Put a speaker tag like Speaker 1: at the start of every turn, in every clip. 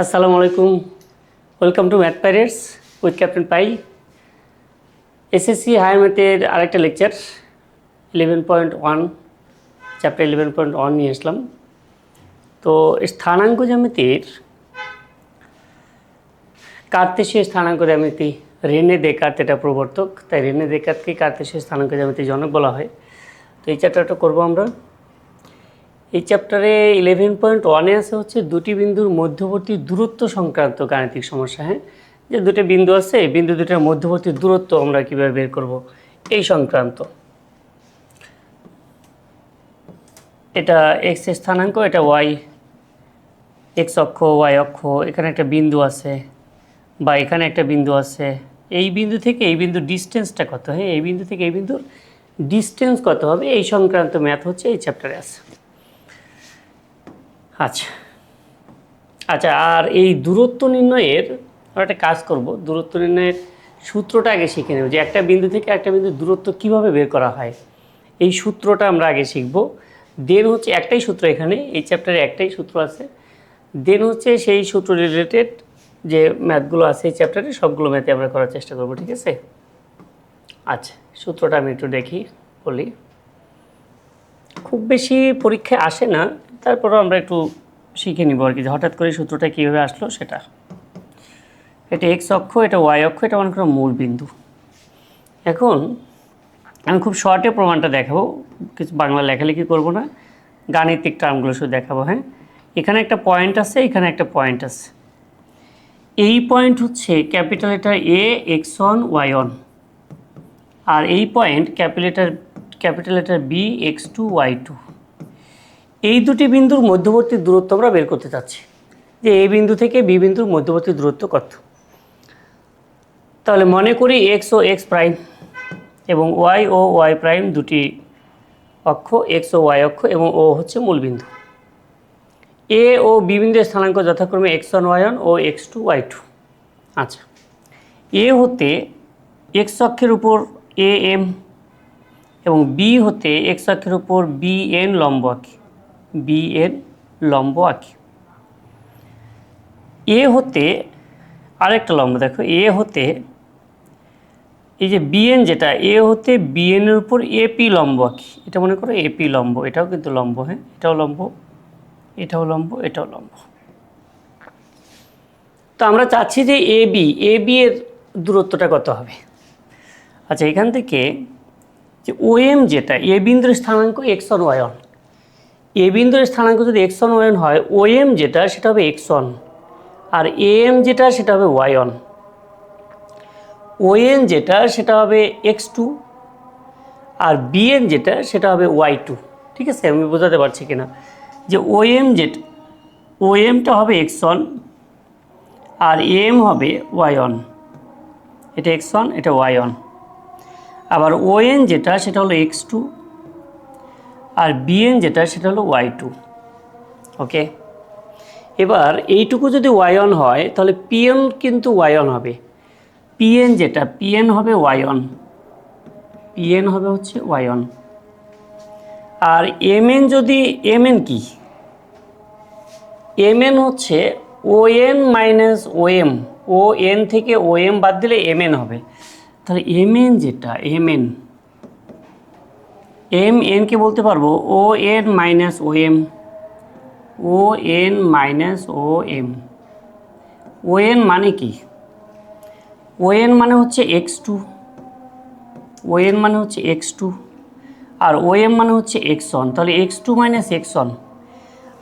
Speaker 1: আসসালামু আলাইকুম, welcome to math parrots with captain pi. SSC higher ম্যাথের আরেকটা লেকচার 11.1 চ্যাপ্টার 11.1 নিয়ে আসলাম। তো স্থানাঙ্ক জ্যামিতির কার্তেশীয় স্থানাঙ্ক জ্যামিতি, রেনে দেকার্ত এটা প্রবর্তক, তাই রেনে দেকার্তকে কার্তেশীয় স্থানাঙ্ক জ্যামিতির জনক বলা হয়। তো এই চ্যাপ্টারটা করবো আমরা। এই চ্যাপ্টারে 11.1-এ আছে হচ্ছে দুটি বিন্দুর মধ্যবর্তী দূরত্ব সংক্রান্ত গাণিতিক সমস্যা। হ্যাঁ, যে দুটো বিন্দু আছে, এই বিন্দু দুটার মধ্যবর্তী দূরত্ব আমরা কীভাবে বের করব এই সংক্রান্ত। এটা এক্স স্থানাঙ্ক, এটা ওয়াই, এক্স অক্ষ, ওয়াই অক্ষ, এখানে একটা বিন্দু আছে বা এখানে একটা বিন্দু আছে। এই বিন্দু থেকে এই বিন্দুর ডিস্টেন্সটা কত, হ্যাঁ এই বিন্দু থেকে এই বিন্দুর ডিস্টেন্স কত হবে এই সংক্রান্ত ম্যাথ হচ্ছে এই চ্যাপ্টারে আছে। আচ্ছা আচ্ছা আর এই দূরত্ব নির্ণয়ের আমরা একটা কাজ করব। দূরত্ব নির্ণয়ের সূত্রটা আগে শিখে নেব, যে একটা বিন্দু থেকে একটা বিন্দুর দূরত্ব কিভাবে বের করা হয় এই সূত্রটা আমরা আগে শিখব। দেন হচ্ছে একটাই সূত্র, এখানে এই চ্যাপ্টারে একটাই সূত্র আছে। দেন হচ্ছে সেই সূত্র রিলেটেড যে ম্যাথগুলো আছে এই চ্যাপ্টারে সবগুলো ম্যাথে আমরা করার চেষ্টা করব, ঠিক আছে? আচ্ছা, সূত্রটা আমি একটু দেখি, বলি। খুব বেশি পরীক্ষায় আসে না, তারপরেও আমরা একটু শিখে নিব আর কি, যে হঠাৎ করে সূত্রটা কীভাবে আসলো সেটা। এটা এক্স অক্ষ, এটা ওয়াই অক্ষ, এটা মনে করো মূল বিন্দু। এখন আমি খুব শর্টে প্রমাণটা দেখাবো, কিছু বাংলা লেখালেখি করব না, গাণিতিক টার্মগুলো শুধু দেখাবো। হ্যাঁ, এখানে একটা পয়েন্ট আছে, এখানে একটা পয়েন্ট আছে। এই পয়েন্ট হচ্ছে capital letter A x one y one, আর এই point capital letter B x two y two. এই দুটি বিন্দুর মধ্যবর্তী দূরত্ব আমরা বের করতে চাচ্ছি, যে এই বিন্দু থেকে বি বিন্দুর মধ্যবর্তী দূরত্ব কত। তাহলে মনে করি এক্স ও এক্স প্রাইম এবং ওয়াই ও ওয়াই প্রাইম দুটি অক্ষ, এক্স ও ওয়াই অক্ষ, এবং ও হচ্ছে মূল বিন্দু। এ ও বি বিন্দুর স্থানাঙ্ক যথাক্রমে এক্স ওয়ান ওয়াই ওয়ান ও এক্স টু ওয়াই টু। আচ্ছা, এ হতে এক্স অক্ষের উপর এ এম এবং বি হতে এক্স অক্ষের উপর বি এন লম্ব আঁকি, বি এন লম্ব আঁকি। এ হতে আরেকটা লম্ব দেখো, এ হতে এই যে বিএন, যেটা এ হতে বিএনের উপর এপি লম্ব আঁকি, এটা মনে করো এপি লম্ব, এটাও কিন্তু লম্ব। হ্যাঁ, এটাও লম্ব, এটাও লম্ব, এটাও লম্ব। তো আমরা চাচ্ছি যে এ বি এর দূরত্বটা কত হবে। আচ্ছা, এখান থেকে যে ও এম, যেটা এ বিন্দুর স্থানাঙ্ক এক্স ওয়ান ওয়াই ওয়ান, এ বিন্দুর স্থানাঙ্ক যদি এক্স ওয়ান ওয়াই ওয়ান হয়, ও এম যেটা সেটা হবে এক্স ওয়ান, আর এ এম যেটা সেটা হবে ওয়াই ওয়ান। ও এন যেটা সেটা হবে এক্স টু, আর বিএন যেটা সেটা হবে ওয়াই টু। ঠিক আছে, আমি বোঝাতে পারছি কিনা, যে ও এম যেটা, ও এমটা হবে এক্স ওয়ান আর এম হবে ওয়াই ওয়ান, এটা এক্স ওয়ান, এটা ওয়াই ওয়ান। আবার ও এন যেটা সেটা হলো এক্স টু, আর বিএন যেটা সেটা হলো ওয়াই টু। ওকে, এবার এইটুকু যদি ওয়াই ওয়ান হয় তাহলে পিএন কিন্তু ওয়াই ওয়ান হবে। পিএন যেটা, পিএন হবে ওয়াই ওয়ান, পিএন হবে হচ্ছে ওয়াই ওয়ান। আর এমএন যদি, এমএন কি, এমএন হচ্ছে ও এন মাইনাস ও এম, ও এন থেকে ও এম বাদ দিলে এমএন হবে। তাহলে এমএন যেটা, এমএন, এম এনকে বলতে পারবো ও এন মাইনাস ও এম, ও এন মাইনাস ও এম। ও এন মানে কি, ও এন মানে হচ্ছে এক্স টু, ও এন মানে হচ্ছে এক্স টু, আর ও এম মানে হচ্ছে এক্স ওয়ান। তাহলে x two minus x one.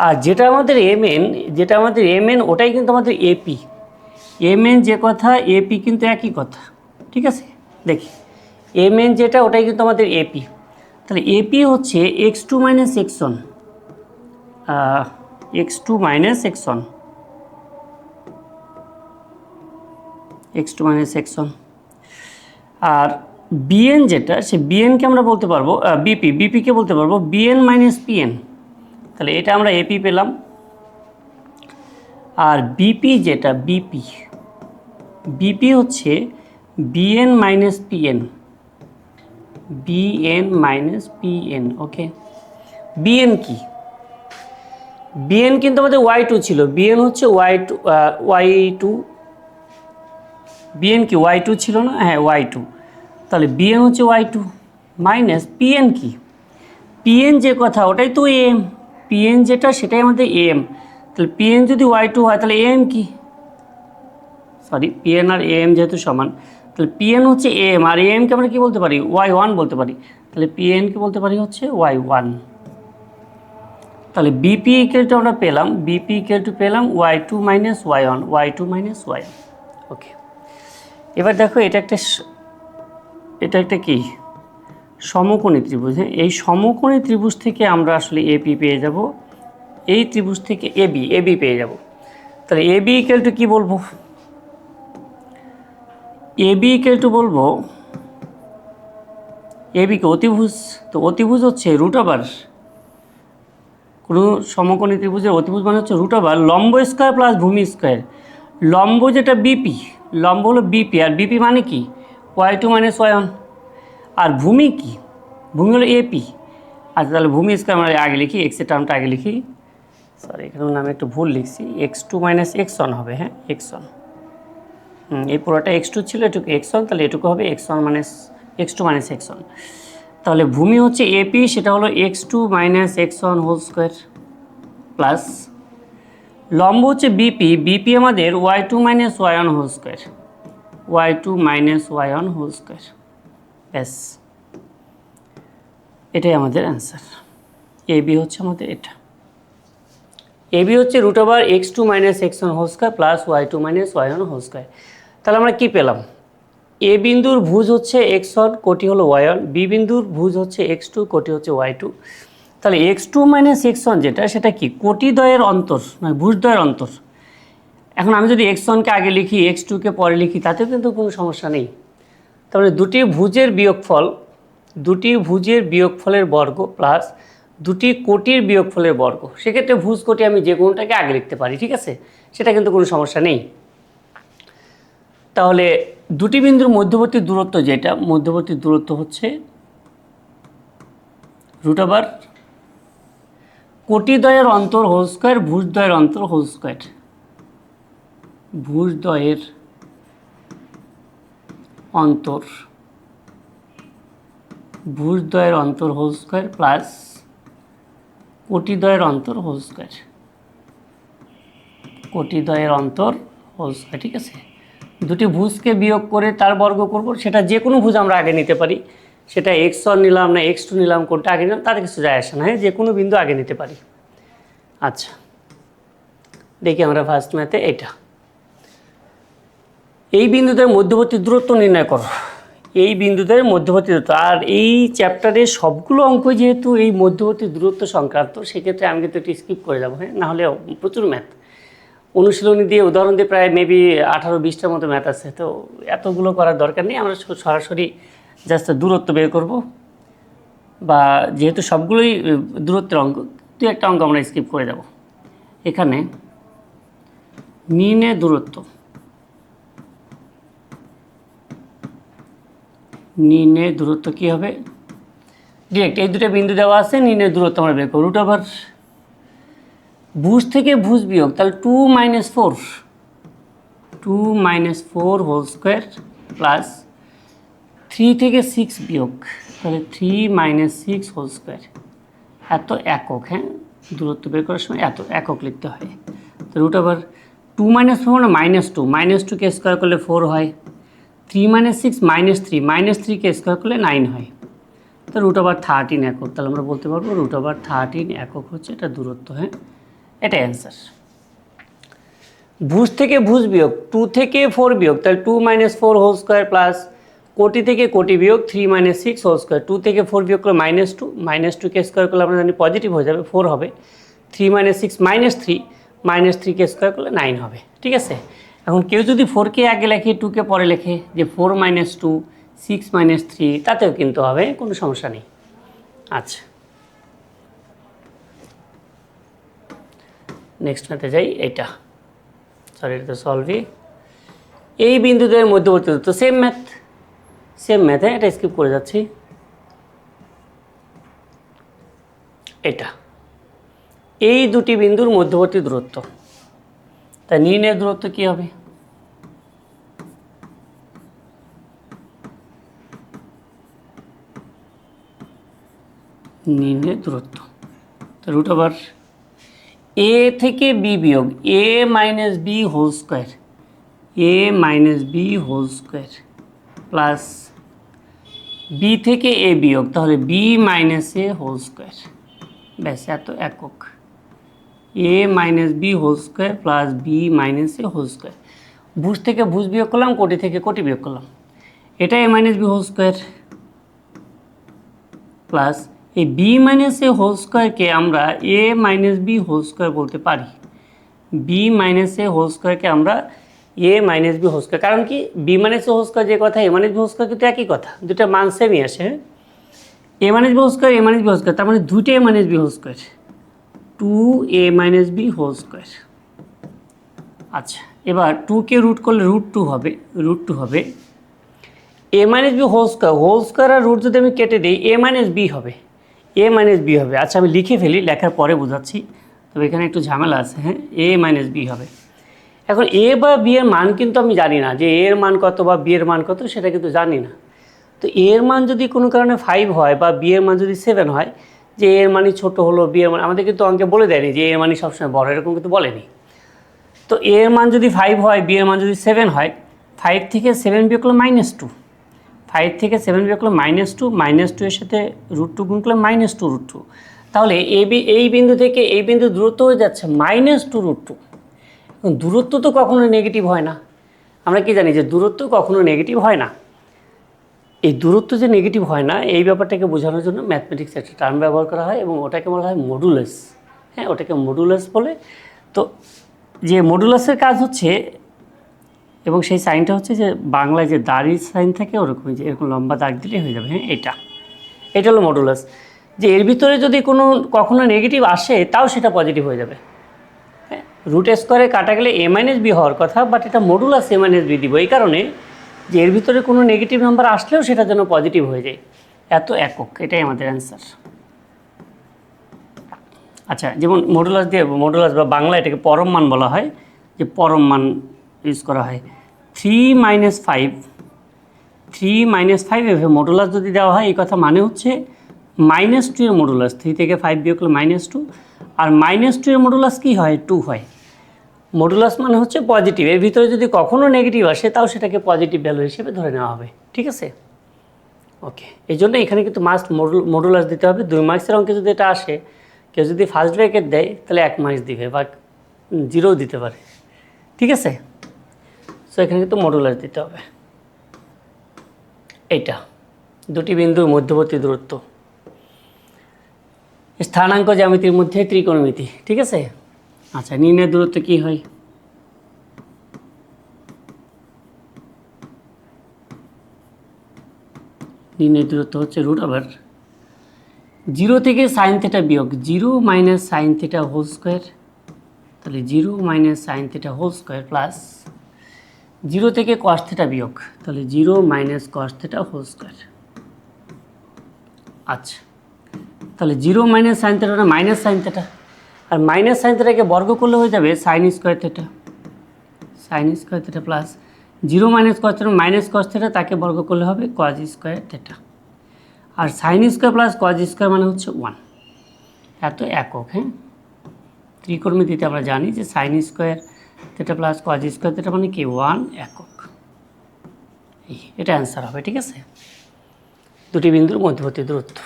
Speaker 1: আর যেটা আমাদের এমএন, যেটা আমাদের এমএন ওটাই কিন্তু আমাদের এপি। এমএন যে কথা, এপি কিন্তু একই কথা। ঠিক আছে, দেখি এমএন যেটা ওটাই কিন্তু আমাদের এপি। তাহলে এপি হচ্ছে x two minus x one, x two minus x one, x two minus x one. আর বিএন যেটা, সে বিএনকে আমরা বলতে পারবো বিপি, বিপিকে বলতে পারবো বিএন মাইনাস পিএন। তাহলে এটা আমরা এপি পেলাম। আর বিপি যেটা, বিপি, বিপি হচ্ছে BN minus PN, BN minus PN. Okay, BN কি, বিএন কিন্তু আমাদের y2 ছিল, বিএন হচ্ছে y2, বিএন কি y2 ছিল না? হ্যাঁ y2, তাহলে বিএন হচ্ছে y2 মাইনাস পিএন কি, পিএন যে কথা ওটাই তো এম, পিএন যেটা সেটাই আমাদের এম, তাহলে পিএন যদি y2 হয় তাহলে এম কি, সরি পিএন আর এম যেহেতু সমান, তাহলে পিএন হচ্ছে এম আর এমকে আমরা কী বলতে পারি, y1 বলতে পারি, তাহলে পিএনকে বলতে পারি হচ্ছে y1। তাহলে বিপি ইকুয়াল টু আমরা পেলাম, বিপি ইকুয়াল টু পেলাম y2 minus y1, y2 minus y1। ওকে, এবার দেখো এটা একটা কি সমকোণী ত্রিভুজ। হ্যাঁ, এই সমকোণী ত্রিভুজ থেকে আমরা আসলে এপি পেয়ে যাব, এই ত্রিভুজ থেকে এবি পেয়ে যাব। তাহলে এবি ইকুয়াল টু কী বলবো, এবি ইকুয়াল টু বলবো এবিকে অতিভুজ, তো অতিভুজ হচ্ছে রুট ওভার, কোনো সমকোণী ত্রিভুজের অতিভুজ মানে হচ্ছে রুট ওভার লম্ব স্কোয়ার প্লাস ভূমি স্কোয়ার। লম্ব যেটা বিপি, লম্ব হলো বিপি, আর বিপি মানে কি y2 মাইনাস y1, আর ভূমি কি, ভূমি হলো এপি। আচ্ছা তাহলে ভূমি স্কোয়ার আমরা আগে লিখি, এক্সের টার্মটা আগে লিখি, সরি এখানে নামে একটু ভুল লিখছি, x2 মাইনাস x1 হবে। হ্যাঁ x1, এই পুরোটা x2 ছিল, এটুকু x1, তাহলে এটুকু হবে x1 minus x2 minus x1। তাহলে ভূমি হচ্ছে এপি, সেটা হলো x2 minus x1 whole square plus লম্ব হচ্ছে বিপি, বিপি আমাদের y2 minus y1 whole square, y2 minus y1 whole square. ব্যাস, এটাই আমাদের অ্যান্সার। এবি হচ্ছে আমাদের এটা, এবি হচ্ছে root over x2 minus x1 whole square plus y2 minus y1 whole square. তাহলে আমরা কী পেলাম, এ বিন্দুর ভুজ হচ্ছে x1, কোটি হলো y1, বি বিন্দুর ভুজ হচ্ছে x2, কোটি হচ্ছে y2। তাহলে x2 মাইনাস x1 যেটা, সেটা কি কোটিদ্বয়ের অন্তর, মানে ভুজদ্বয়ের অন্তর। এখন আমি যদি x1কে আগে লিখি, x2কে পরে লিখি, তাতেও কিন্তু কোনো সমস্যা নেই। তাহলে দুটি ভুজের বিয়োগফলের বর্গ প্লাস দুটি কোটির বিয়োগফলের বর্গ, সেক্ষেত্রে ভুজ কোটি আমি যে কোনোটাকে আগে লিখতে পারি, ঠিক আছে, সেটা কিন্তু কোনো সমস্যা নেই। তাহলে দুটি বিন্দুর মধ্যবর্তী দূরত্ব যেটা, মধ্যবর্তী দূরত্ব হচ্ছে রুট ওভার কোটিদ্বয়ের অন্তর হোল স্কোয়ার, ভুজদ্বয়ের অন্তর হোল স্কোয়ার, ভুজদ্বয়ের অন্তর হোল স্কোয়ার প্লাস কোটিদ্বয়ের অন্তর হোল স্কোয়ার, কোটিদ্বয়ের অন্তর হোল স্কোয়ার। ঠিক আছে, দুটি ভুজকে বিয়োগ করে তার বর্গ করব, সেটা যে কোনো ভুজ আমরা আগে নিতে পারি, সেটা x1 নিলাম না x2 নিলাম, কোনটা আগে নিলাম তাতে কিছু যায় আসে না। হ্যাঁ, যে কোনো বিন্দু আগে নিতে পারি। আচ্ছা দেখি আমরা ফার্স্ট ম্যাথে এটা, এই বিন্দুদের মধ্যবর্তী দূরত্ব নির্ণয় করো, এই বিন্দুদের মধ্যবর্তী দূরত্ব। আর এই চ্যাপ্টারের সবগুলো অঙ্ক যেহেতু এই মধ্যবর্তী দূরত্ব সংক্রান্ত, সেক্ষেত্রে আমি কিন্তু একটু স্কিপ করে যাবো। হ্যাঁ, নাহলে প্রচুর ম্যাথ, অনুশীলনী দিয়ে উদাহরণ দিয়ে প্রায় মেবি 18-20টার মতো ম্যাথ আছে, তো এতগুলো করার দরকার নেই। আমরা সরাসরি জাস্ট দূরত্ব বের করব, বা যেহেতু সবগুলোই দূরত্বের অঙ্ক, দু একটা অঙ্ক আমরা স্কিপ করে যাব। এখানে নির্ণয় দূরত্ব, নির্ণয় দূরত্ব কী হবে, ডিরেক্ট এই দুটো বিন্দু দেওয়া আছে, নির্ণয় দূরত্ব আমরা বের করব। রুট ওভার ভুজ থেকে ভুজ বিয়োগ, তাহলে 2 মাইনাস 4 হোল স্কোয়ার প্লাস 3 থেকে 6 বিয়োগ, তাহলে 3 মাইনাস 6 হোল স্কোয়ার। এত একক, হ্যাঁ দূরত্ব বের করার সময় এত একক লিখতে হয়। তো রুট ওভার 2 মাইনাস 4 মানে -2কে স্কোয়ার করলে 4 হয়, 3 মাইনাস 6 -3কে স্কোয়ার করলে 9 হয়। তো রুট ওভার 13 একক, তাহলে আমরা বলতে পারবো রুট ওভার 13 একক হচ্ছে এটা দূরত্ব। হ্যাঁ, এটা অ্যান্সার। ভুজ থেকে ভুজ বিয়োগ, 2 থেকে 4 বিয়োগ, তাহলে 2 মাইনাস 4 হোল স্কোয়ার প্লাস কোটি থেকে কোটি বিয়োগ 3 মাইনাস 6 হোল স্কোয়ার, 2 থেকে 4 বিয়োগ করলে -2কে স্কোয়ার করলে আমরা জানি পজিটিভ হয়ে যাবে, 4 হবে, 3 মাইনাস 6 -3কে স্কোয়ার করলে 9 হবে। ঠিক আছে, এখন কেউ যদি 4কে আগে লেখে 2কে পরে লেখে, যে 4 মাইনাস 2 6 মাইনাস 3, তাতেও কিন্তু হবে, কোনো সমস্যা নেই। আচ্ছা নেক্সট ম্যাথে যাই, এইটা সরি এটা তো সলভই, এই বিন্দুদের মধ্যবর্তী দূরত্ব, সেম ম্যাথ, এটা স্কিপ করে যাচ্ছি। এটা এই দুটি বিন্দুর মধ্যবর্তী দূরত্ব। তাই নির্ণয়ের দূরত্ব কী হবে? নির্ণয়ের দূরত্ব তো রুট ওভার এ থেকে বি বিয়োগ A minus B whole square, A minus B whole square plus B থেকে এ বিয়োগ, তাহলে B minus A whole square. ব্যাস এত একক। A minus B whole square plus B minus A whole square. ভুজ থেকে ভুজ বিয়োগ করলাম, কোটি থেকে কোটি বিয়োগ করলাম। এটা A minus B whole square plus এই বি মাইনাস এ হোল স্কোয়ারকে আমরা A minus B whole square বলতে পারি। বি মাইনাস এ হোল স্কোয়ারকে আমরা A minus B whole square, কারণ কি B minus A whole square যে কথা, A minus B whole square কিন্তু একই কথা, দুটা মান সেমই আসে। হ্যাঁ, A minus B whole square, A minus B whole square, তার মানে দুইটা এ minus B whole square, 2a minus B whole square. আচ্ছা, এবার 2কে রুট করলে √2 হবে, √2 হবে। A minus B whole square আর রুট যদি আমি কেটে দিই এ মাইনাস বি হবে, এ মাইনাস বি হবে। আচ্ছা, আমি লিখে ফেলি, লেখার পরে বোঝাচ্ছি, তবে এখানে একটু ঝামেলা আছে। হ্যাঁ, এ মাইনাস বি হবে। এখন এ বা বি এর মান কিন্তু আমি জানি না, যে এর মান কত বা বি এর মান কত সেটা কিন্তু জানি না। তো এর মান যদি কোনো কারণে 5 হয় বা বি এর মান যদি 7 হয়, যে এর মানই ছোটো হলো বি এর মান, আমাদের কিন্তু অঙ্কে বলে দেয়নি যে এর মানই সবসময় বড়, এরকম কিন্তু বলেনি। তো এর মান যদি 5 হয়, বি এর মান যদি 7 হয়, 5 থেকে 7 বিয়োগ করলে -2, 5 থেকে 7 বিয়োগ করলে -2, -2 এর সাথে √2 গুণ করলে -2 √2। তাহলে এই বিন্দু থেকে এই বিন্দু দূরত্ব হয়ে যাচ্ছে -2 √2। দূরত্ব তো কখনো নেগেটিভ হয় না, আমরা কি জানি যে দূরত্ব কখনো নেগেটিভ হয় না। এই দূরত্ব যে নেগেটিভ হয় না, এই ব্যাপারটাকে বোঝানোর জন্য ম্যাথমেটিক্স একটা টার্ম ব্যবহার করা হয় এবং ওটাকে বলা হয় মডুলাস। হ্যাঁ, ওটাকে মডুলাস বলে। তো যে মডুলাসের কাজ হচ্ছে, এবং সেই সাইনটা হচ্ছে যে বাংলায় যে দাড়ির সাইন থাকে ওরকমই, যে এরকম লম্বা দাগ দিলে হয়ে যাবে। হ্যাঁ, এটা হলো মডুলাস, যে এর ভিতরে যদি কখনো নেগেটিভ আসে তাও সেটা পজিটিভ হয়ে যাবে। হ্যাঁ, √a স্কোয়ারে কাটা গেলে এ মাইনাস বি হওয়ার কথা, বাট এটা মডুলাস এ মাইনাস বি দিব এই কারণে যে এর ভিতরে কোনো নেগেটিভ নাম্বার আসলেও সেটা যেন পজিটিভ হয়ে যায়। এত একক, এটাই আমাদের অ্যান্সার। আচ্ছা, যেমন মডুলাস বা বাংলা এটাকে পরম মান বলা হয়, যে পরম মান ইউজ করা হয়। 3 - 5, 3 - 5 এভাবে মডুলাস যদি দেওয়া হয়, এই কথা মানে হচ্ছে -2 এর মডুলাস, 3 থেকে 5 বিয়োগ করলে -2, আর -2 এর মডুলাস কী হয়? 2 হয়। মডুলাস মানে হচ্ছে পজিটিভ, এর ভিতরে যদি কখনও নেগেটিভ আসে তাও সেটাকে পজিটিভ ভ্যালু হিসেবে ধরে নেওয়া হবে। ঠিক আছে, ওকে। এই জন্য এখানে কিন্তু মাস্ট মডুলাস দিতে হবে। 2 মার্কসের অঙ্কে যদি এটা আসে, কেউ যদি ফার্স্ট ব্র্যাকেট দেয় তাহলে 1 মার্কস দিবে বা 0 দিতে পারে। ঠিক আছে, সো এখানে কিন্তু মডুলাস দিতে হবে। এইটা দুটি বিন্দুর মধ্যবর্তী দূরত্ব, স্থানাঙ্ক জ্যামিতির মধ্যে ত্রিকোণমিতি। ঠিক আছে, আচ্ছা, নির্ণয়ের দূরত্ব কী হয়? নির্ণয়ের দূরত্ব হচ্ছে √0 থেকে সাইন থিটা বিয়োগ 0 minus sine theta whole square, তাহলে 0 minus sine theta whole square plus 0 থেকে কস থিটা বিয়োগ, তাহলে 0 minus cos theta whole square. আচ্ছা, তাহলে 0 মাইনাস সাইন থিটা না মাইনাস সাইন থিটা, আর মাইনাস সাইন থিটাকে বর্গ করলে হয়ে যাবে sine square theta, sine square theta plus 0 minus cos theta minus cos theta, তাকে বর্গ করলে হবে কজ স্কোয়ার থিটা। আর sine square plus cos square মানে হচ্ছে 1। এত একক। হ্যাঁ, ত্রিকোণমিতিতে আমরা জানি যে sign square theta plus cos square theta মানে কি 1 একক। এটা অ্যান্সার হবে। ঠিক আছে, দুটি বিন্দুর মধ্যবর্তী দূরত্ব।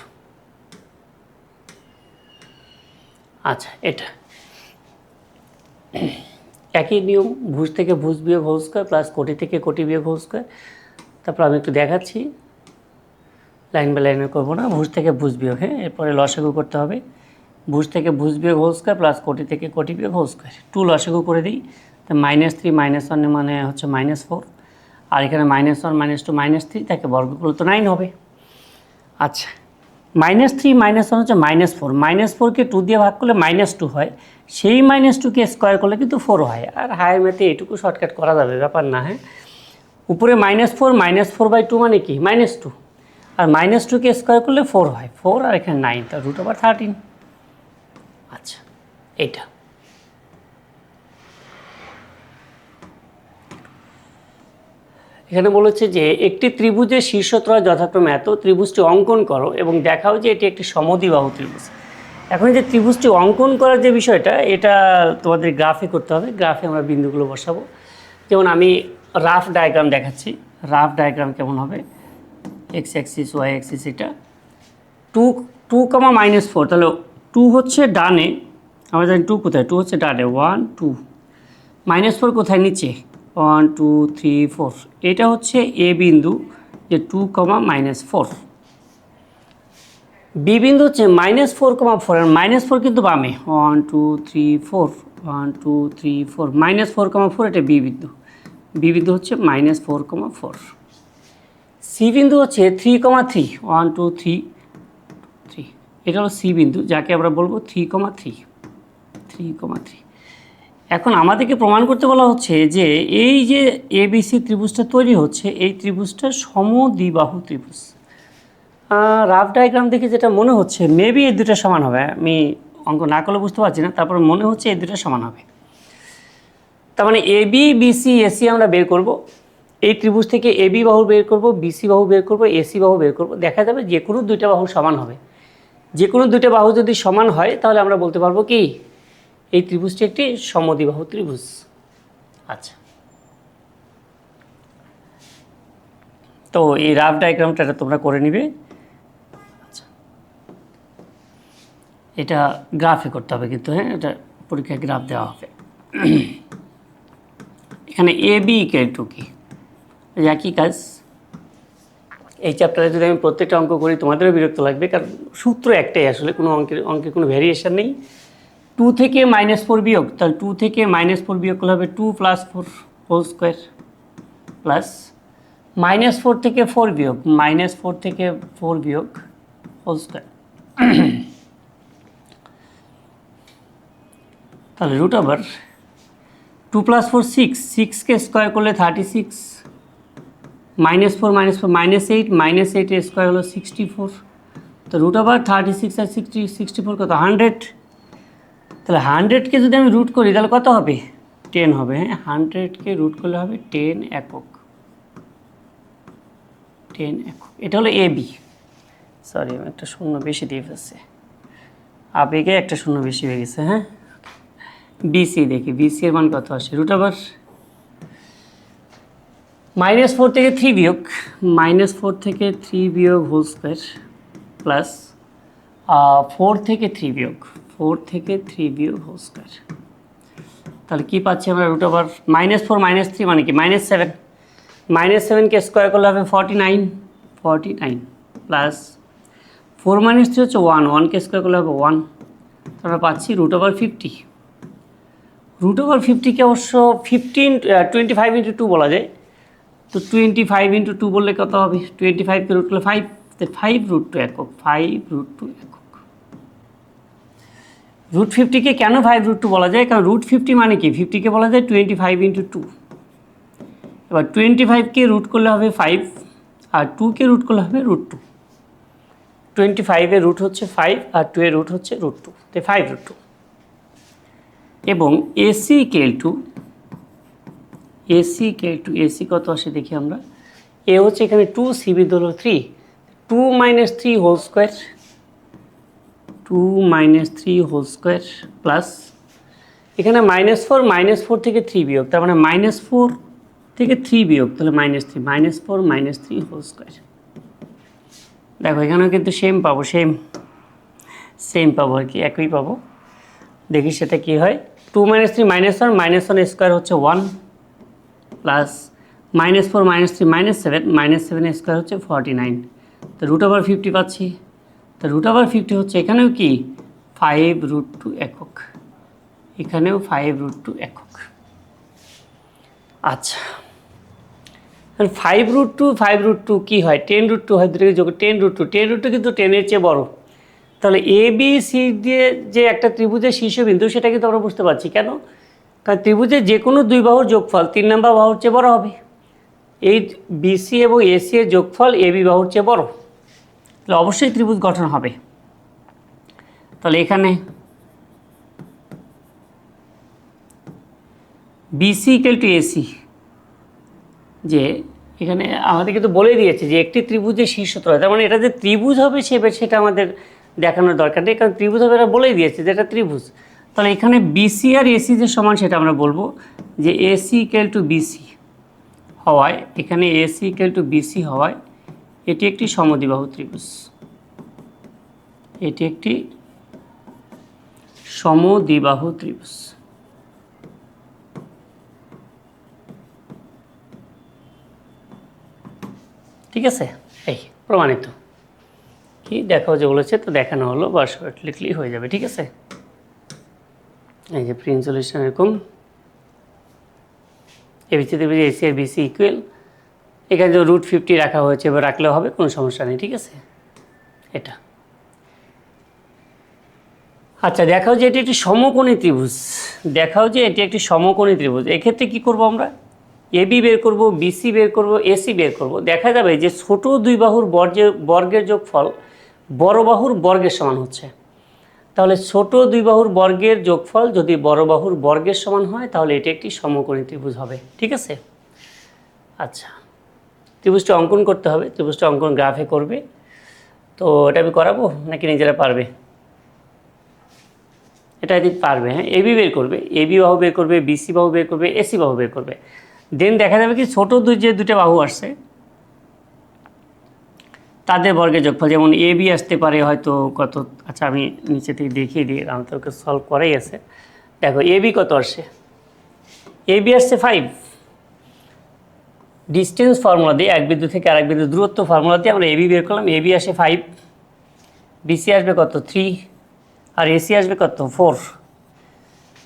Speaker 1: আচ্ছা, এটা একই নিয়ম, ভুজ থেকে ভুজ বিয়োগ হোল স্কোয়ার প্লাস কোটি থেকে কোটি বিয়োগ হোল স্কোয়ার। তারপর আমি একটু দেখাচ্ছি, লাইন বাই লাইনে করবো না। ভুজ থেকে ভুজ বিয়োগ, হ্যাঁ, এরপরে লসাগু করতে হবে। ভুজ থেকে ভুজ বিয়োগ হোল স্কোয়ার প্লাস কোটি থেকে কোটি বিয়োগ হোল স্কোয়ার, 2 লসাগু করে দিই, তো -3 - 1 মানে হচ্ছে -4, আর এখানে -1 -2 -3, তাকে বর্গ করলে তো 9 হবে। আচ্ছা, -3 - 1 হচ্ছে -4, -4কে 2 দিয়ে ভাগ করলে -2 হয়, সেই -2কে স্কোয়ার করলে কিন্তু 4 হয়। আর হায়ার ম্যাথে এটুকু শর্টকাট করা যাবে, ব্যাপার না। হ্যাঁ, উপরে -4, -4/2 মানে কি -2, আর -2কে স্কোয়ার করলে 4 হয়, 4 আর এখানে 9, তা √13। আচ্ছা, এটা। এখানে বলেছে যে একটি ত্রিভুজের শীর্ষত্রয় যথাক্রমে এত, ত্রিভুজটি অঙ্কন করো এবং দেখাও যে এটি একটি সমদ্বিবাহু ত্রিভুজ। এখন যে ত্রিভুজটি অঙ্কন করার যে বিষয়টা, এটা তোমাদের গ্রাফে করতে হবে। গ্রাফে আমরা বিন্দুগুলো বসাবো। যেমন আমি রাফ ডায়াগ্রাম দেখাচ্ছি। রাফ ডায়াগ্রাম কেমন হবে, এক্স অ্যাক্সিস ওয়াই অ্যাক্সিস, এটা 2, 2, -4, তাহলে 2 হচ্ছে ডানে, আমরা জানি 2 কোথায়, 2 হচ্ছে ডানে, 1 2, -4 কোথায়, নিচে, 1 2 3 4, এটা হচ্ছে এ বিন্দু, যে 2, -4। বি বিন্দু হচ্ছে -4, আর -4 কিন্তু বামে, 1 2 3 4, 1 2 3 4, -4, এটা বি বিন্দু। বি বিন্দু হচ্ছে -4, সি বিন্দু হচ্ছে 3, 3, 1 2 3 3, এটা হলো সি বিন্দু, যাকে আমরা বলবো 3, 3। এখন আমাদেরকে প্রমাণ করতে বলা হচ্ছে যে এই যে এবিসি ত্রিভুজটা তৈরি হচ্ছে, এই ত্রিভুজটা সমদ্বিবাহু ত্রিভুজ। রাফ ডায়াগ্রাম দেখে যেটা মনে হচ্ছে, মেবি এই দুটো সমান হবে। আমি অঙ্ক না করলে বুঝতে পারছি না, তারপরে মনে হচ্ছে এই দুটো সমান হবে। তার মানে এবি বিসি এসি আমরা বের করব। এই ত্রিভুজ থেকে এবি বাহু বের করব, বিসি বাহু বের করব, এসি বাহু বের করব। দেখা যাবে যে কোনো দুইটা বাহু সমান হবে। যে কোনো দুইটা বাহু যদি সমান হয়, তাহলে আমরা বলতে পারবো কি এই ত্রিভুজটি একটি সমদ্বিবাহু ত্রিভুজ। আচ্ছা, তো এই রাফ ডায়াগ্রামটা তোমরা করে নিবে। আচ্ছা, এটা গ্রাফে করতে হবে কিন্তু, হ্যাঁ, এটা পরীক্ষায় গ্রাফ দেওয়া হবে। এখানে এ বি ইকুয়াল কি, একই কাজ। এই চ্যাপ্টারে যদি আমি প্রত্যেকটা অঙ্ক করি, তোমাদেরও বিরক্ত লাগবে, কারণ সূত্র একটাই, আসলে কোনো অঙ্কের কোনো ভ্যারিয়েশন নেই। 2 থেকে -4 বিয়োগ, তাহলে 2 থেকে -4 বিয়োগ করলে হবে 2 + 4 হোল স্কোয়ার, প্লাস -4 থেকে 4 বিয়োগ, -4 থেকে 4 বিয়োগ হোল স্কোয়ার। তাহলে √2 + 4 6, 6কে স্কোয়ার করলে 36, -4 -8, -8 এর স্কোয়ার হলো 64, তো √36 আর 64 কত, 100। তাহলে 100কে যদি আমি রুট করি তাহলে কত হবে, 10 হবে। হ্যাঁ, 100কে রুট করলে হবে 10 একক, 10 একক। এটা হলো এ বি। সরি, আমি একটা শূন্য বেশি দিয়ে ফেলছি, আবেগে একটা শূন্য বেশি হয়ে গেছে। হ্যাঁ, বিসি দেখি, বিসি এর মান কত আসে, -4 থেকে 3 বিয়োগ, -4 থেকে 3 বিয়োগ হোল স্কোয়ার, প্লাস 4 থেকে 3 বিয়োগ, 4 থেকে 3 বিয়োগ হোল স্কোয়ার। তাহলে কী পাচ্ছি আমরা, √4 -3 মানে কি, -7, -7কে স্কোয়ার করলে হবে 49, প্লাস 4 - 3 হচ্ছে 1, 1কে স্কোয়ার করলে হবে 1, আমরা পাচ্ছি √50। √50কে অবশ্য 25 × 2 বলা যায়। তো 25 × 2 বললে কত হবে, 25কে রুট করলে 5, 5√2 একক, 5√2 একক। √50কে কেন 5√2 বলা যায়, কারণ √50 মানে কি, 50কে বলা যায় 25 × 2। এবার 25কে রুট করলে হবে 5, আর 2কে রুট করলে হবে √2। 25 এর রুট হচ্ছে 5, আর 2 এর রুট হচ্ছে √2, তাই 5√2। এবং এসি কত আসে দেখি আমরা। এ হচ্ছে এখানে 2, সি বিন্দু হলো 3, 2 - 3 whole square, 2 - 3 whole square, plus এখানে -4 থেকে 3 বিয়োগ, তার মানে -4 থেকে 3 বিয়োগ, তাহলে -3, -4 - 3 হোল স্কোয়ার। দেখো এখানেও কিন্তু সেম পাবো, সেম পাবো আর কি, একই পাবো। দেখি সেটা কি হয়। 2 - 3 -1, -1 স্কোয়ার হচ্ছে 1, প্লাস -4 - 3 -7, -7 স্কোয়ার হচ্ছে 49, তো √50 পাচ্ছি। তো √50 হচ্ছে এখানেও কি 5√2 একক, এখানেও 5√2 একক। আচ্ছা, 5√2 কী হয়, 10√2 হয়, দুটোকে যোগ 10√2 কিন্তু 10-এর চেয়ে বড়। তাহলে এ বি সি দিয়ে যে একটা ত্রিভুজের শীর্ষবিন্দু, সেটা কিন্তু আমরা বুঝতে পারছি কেন, কারণ ত্রিভুজের যে কোনো দুই বাহুর যোগফল 3 নম্বর বাহুর চেয়ে বড় হবে। এই বিসি এবং এসি এর যোগফল এ বি বাহুর চেয়ে বড়, তাহলে অবশ্যই ত্রিভুজ গঠন হবে। তাহলে এখানে বিসি ইকুয়াল টু এসি, যে এখানে আমাদের কিন্তু বলে দিয়েছে যে একটি ত্রিভুজের শীর্ষতল, তার মানে এটা যে ত্রিভুজ হবে সেটা আমাদের দেখানোর দরকার নেই, কারণ ত্রিভুজ হবে এটা বলেই দিয়েছে যে এটা ত্রিভুজ। তাহলে এখানে বিসি আর এসি যে সমান সেটা আমরা বলবো যে এসি ইকুয়াল টু বিসি হওয়ায়, এখানে এসি ইকুয়াল টু বিসি হওয়ায় এটি একটি সমদ্বিবাহু ত্রিভুজ, এটি একটি সমদ্বিবাহু ত্রিভুজ। ঠিক আছে, এই প্রমাণিত। কি দেখাও যে বলেছে, তো দেখানো হলো বা শর্ট লিখলেই হয়ে যাবে। ঠিক আছে, এই যে প্রিন্ট সলিউশন এরকম এবিসি ত্রিভুজ এসি আর বিসি ইকুয়াল, এখানে যে √50 রাখা হয়েছে বা রাখলেও হবে, কোনো সমস্যা নেই। ঠিক আছে, এটা আচ্ছা দেখাও যে এটি একটি সমকোণী ত্রিভুজ, দেখাও যে এটি একটি সমকোণী ত্রিভুজ। এক্ষেত্রে কি করব আমরা, এবি বের করব, বিসি বের করব, এসি বের করব। দেখা যাবে যে ছোট দুই বাহুর বর্গের যোগফল বড় বাহুর বর্গের সমান হচ্ছে। তাহলে ছোট দুই বাহুর বর্গের যোগফল যদি বড় বাহুর বর্গের সমান হয় তাহলে এটি একটি সমকোণী ত্রিভুজ হবে। ঠিক আছে, আচ্ছা ত্রিভুজটা অঙ্কন করতে হবে, ত্রিভুজটা অঙ্কন গ্রাফে করবে। তো এটা আমি করাবো নাকি নিজেরা পারবে? এটা যদি পারবে, হ্যাঁ, এবি বের করবে, এবি বাহু বের করবে, বিসি বাহু বের করবে, এসি বাহু বের করবে। দেন দেখা যাবে কি ছোট যে দুটো বাহু আসছে তাদের বর্গের যোগফল, যেমন এবি আসতে পারে হয়তো কত, আচ্ছা আমি নিচে থেকে দেখিয়ে দিই, আমি তো ওকে সলভ করাই আছে। দেখো এবি কত আসছে, এবি আসছে 5। ডিস্টেন্স ফর্মুলা দিয়ে এক বিন্দু থেকে আরেক বিন্দু দূরত্ব ফর্মুলা দিয়ে আমরা এবি বের করলাম, এবি আসে 5, বিসি আসবে কত 3, আর এসি আসবে কত 4।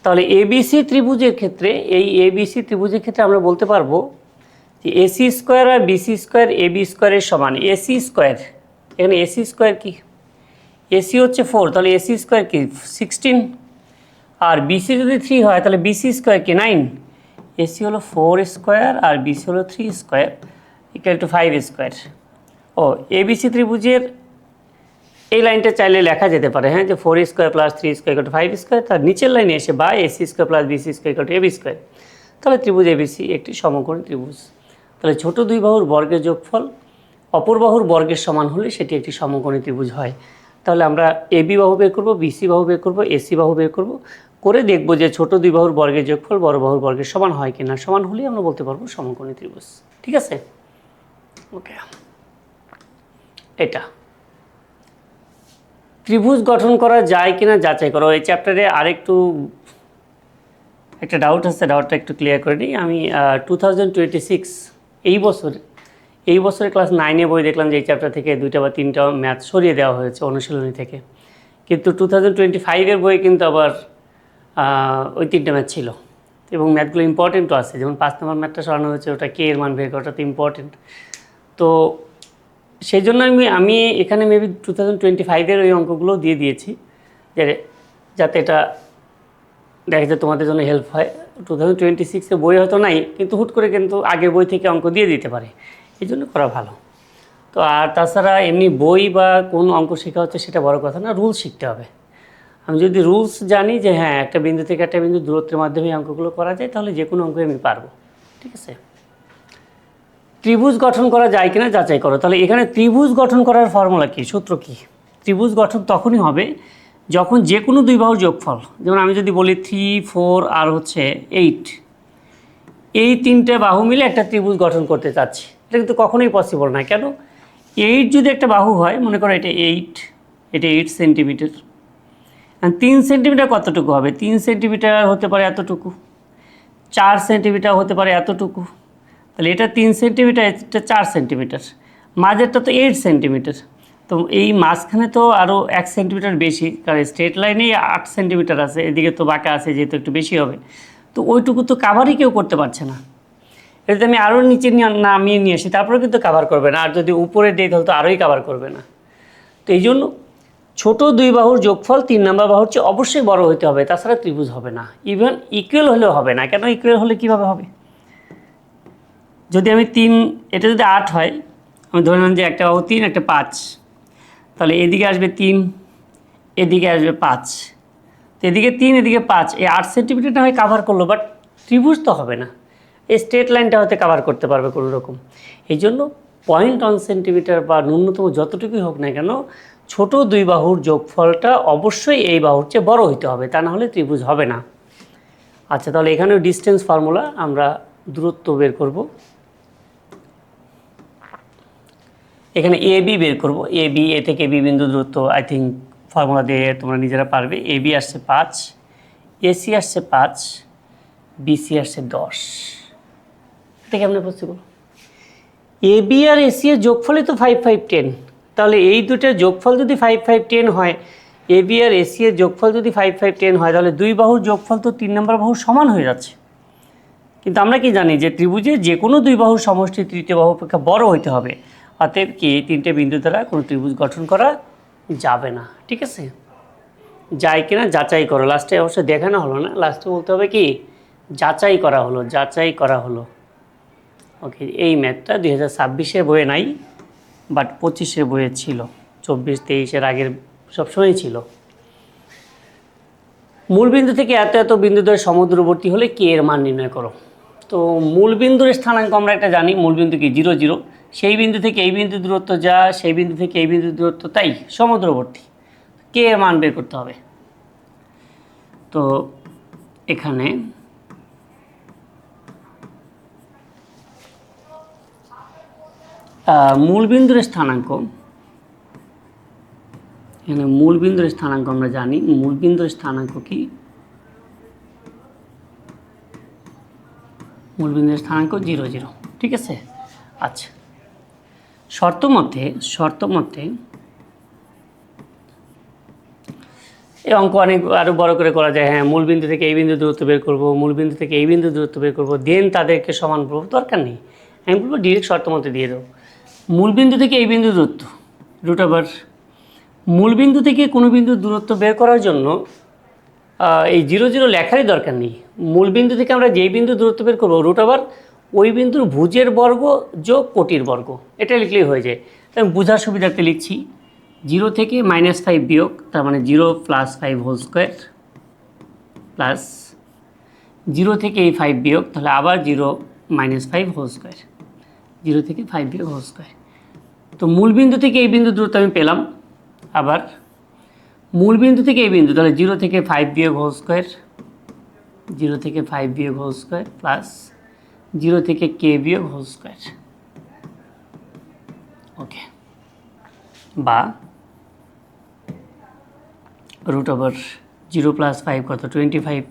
Speaker 1: তাহলে এবিসি ত্রিভুজের ক্ষেত্রে, এই এবিসি ত্রিভুজের ক্ষেত্রে আমরা বলতে পারবো যে এসি স্কোয়ার আর বিসি স্কোয়ার এবি স্কোয়ারের সমান। এসি স্কোয়ার, এখানে এসি স্কোয়ার কি, এসি হচ্ছে 4, তাহলে এসি স্কোয়ার কি 16, আর বিসি যদি 3 হয় তাহলে বিসি স্কোয়ার কি 9। এসি হলো 4 স্কোয়ার আর বিসি হলো 3 স্কোয়ার ইকুয়াল টু 5 স্কোয়ার। ও এবিসি ত্রিভুজের এই লাইনটা চাইলে লেখা যেতে পারে, হ্যাঁ, যে 4 square plus 3 square equal to 5 square, তার নিচের লাইনে এসে বা AC square plus BC square equal to AB square. তাহলে ত্রিভুজ এবিসি একটি সমকোণী ত্রিভুজ। তাহলে ছোট দুই বাহুর বর্গের যোগফল অপর বাহুর বর্গের সমান হলে সেটি একটি সমকোণী ত্রিভুজ হয়। তাহলে আমরা এবি বাহু বের করব, বিসি বাহু বের করব, এসি বাহু বের করব, করে দেখব যে ছোট দুই বাহুর বর্গের যোগফল বড় বাহুর বর্গের সমান হয় কিনা। সমান হলেই আমরা বলতে পারবো সমকোণী ত্রিভুজ। ঠিক আছে, ওকে। এটা ত্রিভুজ গঠন করা যায় কিনা যাচাই করো। এই চ্যাপ্টারে আরেকটু একটা ডাউট আছে, ডাউটটা একটু ক্লিয়ার করে নিই। আমি 2026 এই বছরে ক্লাস 9-এ বই দেখলাম যে এই চ্যাপ্টার থেকে 2টা বা 3টা ম্যাথ সরিয়ে দেওয়া হয়েছে অনুশীলনী থেকে, কিন্তু 2025-এর বইয়ে কিন্তু আবার ওই 3টা ম্যাথ ছিল এবং ম্যাথগুলো ইম্পর্টেন্টও আছে। যেমন 5 নম্বর ম্যাথটা সরানো হয়েছে, ওটা কে এর মান বের করাটা তো ইম্পর্টেন্ট। তো সেই জন্য আমি এখানে মেবি 2025-এর ওই অঙ্কগুলো দিয়ে দিয়েছি, যাতে এটা দেখা যায় তোমাদের জন্য হেল্প হয়। 2026-এ বই হয়তো নাই, কিন্তু হুট করে কিন্তু আগের বই থেকে অঙ্ক দিয়ে দিতে পারে, এই জন্য করা ভালো। তো আর তাছাড়া এমনি বই বা কোন অঙ্ক শেখা হচ্ছে সেটা বড় কথা না, রুলস শিখতে হবে। আমি যদি রুলস জানি যে হ্যাঁ একটা বিন্দু থেকে একটা বিন্দু দূরত্বের মাধ্যমে অঙ্কগুলো করা যায়, তাহলে যে কোনো অঙ্ক আমি পারবো। ঠিক আছে, ত্রিভুজ গঠন করা যায় কিনা যাচাই করো। তাহলে এখানে ত্রিভুজ গঠন করার ফর্মুলা কী, সূত্র কী? ত্রিভুজ গঠন তখনই হবে যখন যে কোনো দুই বাহুর যোগফল, যেমন আমি যদি বলি 3, 4 আর হচ্ছে 8, এই 3টে বাহু মিলে একটা ত্রিভুজ গঠন করতে চাচ্ছি। এটা কিন্তু কখনোই পসিবল না। কেন? 8 যদি একটা বাহু হয়, মনে করো এটা 8 সেন্টিমিটার, 3 সেন্টিমিটার কতটুকু হবে? 3 সেন্টিমিটার হতে পারে এতটুকু, 4 সেন্টিমিটার হতে পারে এতটুকু। তাহলে এটা 3 সেন্টিমিটার, এটা 4 সেন্টিমিটার, মাঝেরটা তো 8 সেন্টিমিটার। তো এই মাঝখানে তো আরও 1 সেন্টিমিটার বেশি, কারণ স্ট্রেট লাইনেই 8 সেন্টিমিটার আছে, এদিকে তো বাঁকা আছে যেহেতু একটু বেশি হবে। তো ওইটুকু তো কাভারই কেউ করতে পারছে না। এটা যদি আমি আরও নিচে নামিয়ে নিয়ে আসি তারপরেও কিন্তু কাভার করবে না, আর যদি উপরে দিই তাহলে তো আরোই কাভার করবে না। তো এই জন্য ছোট দুই বাহুর যোগফল 3 নম্বর বাহুর চেয়ে অবশ্যই বড় হতে হবে, তাছাড়া ত্রিভুজ হবে না। ইভেন ইকুয়াল হলেও হবে না। কেন ইকুয়াল হলে কীভাবে হবে? যদি আমি 3, এটা যদি 8 হয়, আমি ধরে নিলাম যে একটা বাহু 3 একটা 5, তাহলে এদিকে আসবে 3, এদিকে আসবে 5, তো এদিকে 3 এদিকে 5, এই 8 সেন্টিমিটারটা হয় কাভার করলো, বাট ত্রিভুজ তো হবে না, এই স্ট্রেট লাইনটা হয়তো কাভার করতে পারবে কোনো রকম। এই জন্য 0.1 সেন্টিমিটার বা ন্যূনতম যতটুকুই হোক না কেন, ছোট দুই বাহুর যোগফলটা অবশ্যই এই বাহুর চেয়ে বড় হইতে হবে, তা না হলে ত্রিভুজ হবে না। আচ্ছা, তাহলে এখানেও ডিস্টেন্স ফর্মুলা, আমরা দূরত্ব বের করব। এখানে এ বি বের করব, এ বি, এ থেকে বি বিন্দু দূরত্ব আই থিঙ্ক ফর্মুলা দিয়ে তোমরা নিজেরা পারবে। এ বি আসছে 5, এসি আসছে 5, বিসি আসছে 10। এটা কেমন possible? A B R AC এর যোগফলই তো 5, 5, 10। তাহলে এই দুটোর যোগফল যদি 5, 5, 10 হয়, এ বি আর এসি এর যোগফল যদি 5, 5, 10 হয়, তাহলে দুই বাহুর যোগফল তো 3 নম্বর বাহুর সমান হয়ে যাচ্ছে। কিন্তু আমরা কি জানি যে ত্রিভুজে যে কোনো দুই বাহুর সমষ্টি তৃতীয় বাহু অপেক্ষা বড় হইতে হবে। অতএব কি এই তিনটে বিন্দু দ্বারা কোনো ত্রিভুজ গঠন করা যাবে না। ঠিক আছে, যায় কিনা যাচাই করো। লাস্টে অবশ্যই দেখানো হলো না, লাস্টে বলতে হবে কি যাচাই করা হলো, যাচাই করা হলো। ওকে, এই ম্যাথটা 2026-এর বইয়ে নাই, বাট 25-এর বইয়ে ছিল, 24-23-এর আগের সবসময়ই ছিল। মূলবিন্দু থেকে এত এত বিন্দু ধরে সমদূরবর্তী হলে কে এর মান নির্ণয় করো। তো মূলবিন্দুর স্থানাঙ্ক আমরা একটা জানি, মূলবিন্দু কি 0, 0। সেই বিন্দু থেকে এই বিন্দু দূরত্ব যা, সেই বিন্দু থেকে এই বিন্দু দূরত্ব তাই, সমদূরবর্তী। কে এর মান বের করতে হবে। তো এখানে মূলবিন্দুর স্থানাঙ্ক, এখানে মূলবিন্দুর স্থানাঙ্ক আমরা জানি, মূলবিন্দুর স্থানাঙ্ক কি, মূলবিন্দুর স্থানাঙ্ক 0, 0। ঠিক আছে। আচ্ছা, শর্ত মতে এই অঙ্ক অনেক আরও বড় করে করা যায়। হ্যাঁ, মূলবিন্দু থেকে এই বিন্দু দূরত্ব বের করবো, মূলবিন্দু থেকে এই বিন্দু দূরত্ব বের করবো, দেন তাদেরকে সমান করবো, দরকার নেই। আমি বলবো ডিরেক্ট শর্ত মতে দিয়ে দেবো। মূলবিন্দু থেকে এই বিন্দু দূরত্ব √, মূলবিন্দু থেকে কোনো বিন্দুর দূরত্ব বের করার জন্য এই 0, 0 লেখারই দরকার নেই। মূলবিন্দু থেকে আমরা যেই বিন্দু দূরত্ব বের করবো √, ওই বিন্দুর ভুজের বর্গ যোগ কোটির বর্গ, এটা লিখলেই হয়ে যায়। আমি বোঝার সুবিধার্থে লিখছি, 0 থেকে -5 বিয়োগ, তার মানে 0 + 5 হোল স্কোয়ার, প্লাস 0 থেকে এই 5 বিয়োগ, তাহলে আবার 0 - 5 হোল স্কোয়ার, 0 থেকে 5 বিয়োগ হোল স্কোয়ার। তো মূলবিন্দু থেকে এই বিন্দু দূরত্ব আমি পেলাম। আবার মূলবিন্দু থেকে এই বিন্দু, তাহলে 0 থেকে 5 বিয়োগ হোল স্কোয়ার, 0 থেকে 5 বিয়োগ হোল স্কোয়ার, প্লাস 0 থেকে কে বিয়োগ হোল স্কোয়ার। ওকে, বা √0 + 5 কত, 25,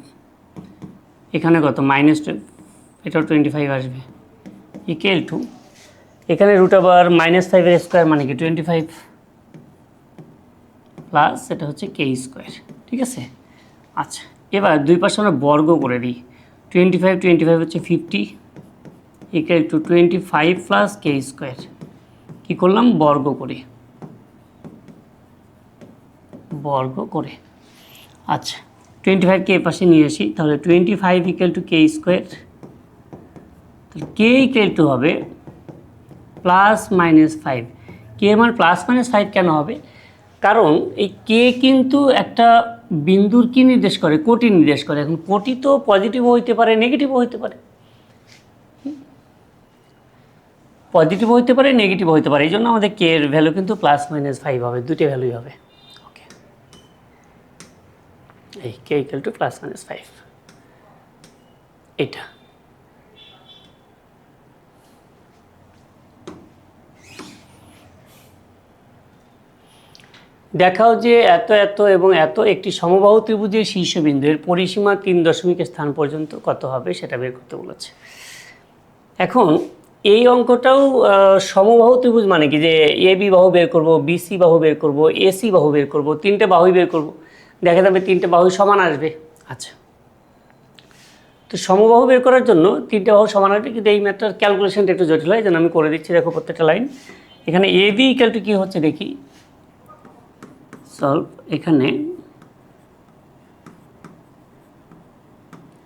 Speaker 1: এখানে কত -2, এটাও 25 আসবে, ইকুয়াল টু এখানে √-5 স্কোয়ার মানে কি 25, প্লাস এটা হচ্ছে কে স্কোয়ার। ঠিক আছে। আচ্ছা, এবার দুই পাশে আমরা বর্গ করে দিই। 25 হচ্ছে 50, ইকুয়াল টু 25 + কে স্কোয়ার। কী করলাম, বর্গ করে। আচ্ছা, 25কে এ পাশে নিয়ে আসি, তাহলে 25 = কে স্কোয়ার। কে ইকুয়াল টু হবে +-5। কে এর মান +-5 কেন হবে? কারণ এই কে কিন্তু একটা বিন্দুর কি নির্দেশ করে, কোটি নির্দেশ করে। এখন কোটি তো পজিটিভও হইতে পারে, নেগেটিভও হইতে পারে, পজিটিভও হইতে পারে, নেগেটিভও হইতে পারে। এই জন্য আমাদের কে এর ভ্যালু কিন্তু +-5 হবে, দুটো ভ্যালুই হবে। ওকে, এই কে ইকুয়াল টু +-5, এটা। দেখাও যে এত এত এবং এত একটি সমবাহু ত্রিভুজের শীর্ষবিন্দু এর পরিসীমা 3 স্থান পর্যন্ত কত হবে সেটা বের করতে বলেছে। এখন এই অঙ্কটাও সমবাহু ত্রিভুজ মানে কি, যে এ বি বাহু বের করব, বিসি বাহু বের করব, এসি বাহু বের করব, তিনটে বাহুই বের করব, দেখা যাবে তিনটে বাহু সমান আসবে। আচ্ছা, তো সমবাহু বের করার জন্য তিনটে বাহু সমান আসবে, কিন্তু এই ম্যাথটার ক্যালকুলেশনটা একটু জটিল হয়, যেন আমি করে দিচ্ছি। দেখো প্রত্যেকটা লাইন, এখানে এ বি ইকুয়াল টু কী হচ্ছে দেখি, সলভ। এখানে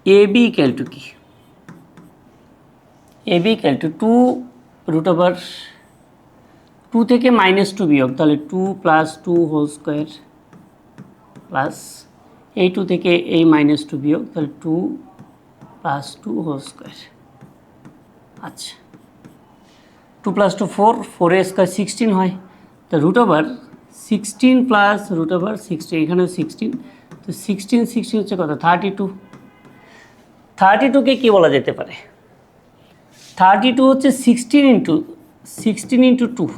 Speaker 1: এ বি ইকুয়াল টু কি, এ বি ইকুয়াল টু 2 থেকে -2 বিয়োগ, তাহলে 2 + 2 হোল স্কোয়ার, প্লাস এই 2 থেকে এই -2 বিয়োগ, তাহলে 2 +2 হোল স্কোয়ার। আচ্ছা, 2 + 2 4, 4 স্কোয়ার 16 হয়। তো √16 প্লাস √16, এখানেও 16, তো 16 হচ্ছে কত? 32। 32কে কী বলা যেতে পারে? 32 হচ্ছে 16 × 2।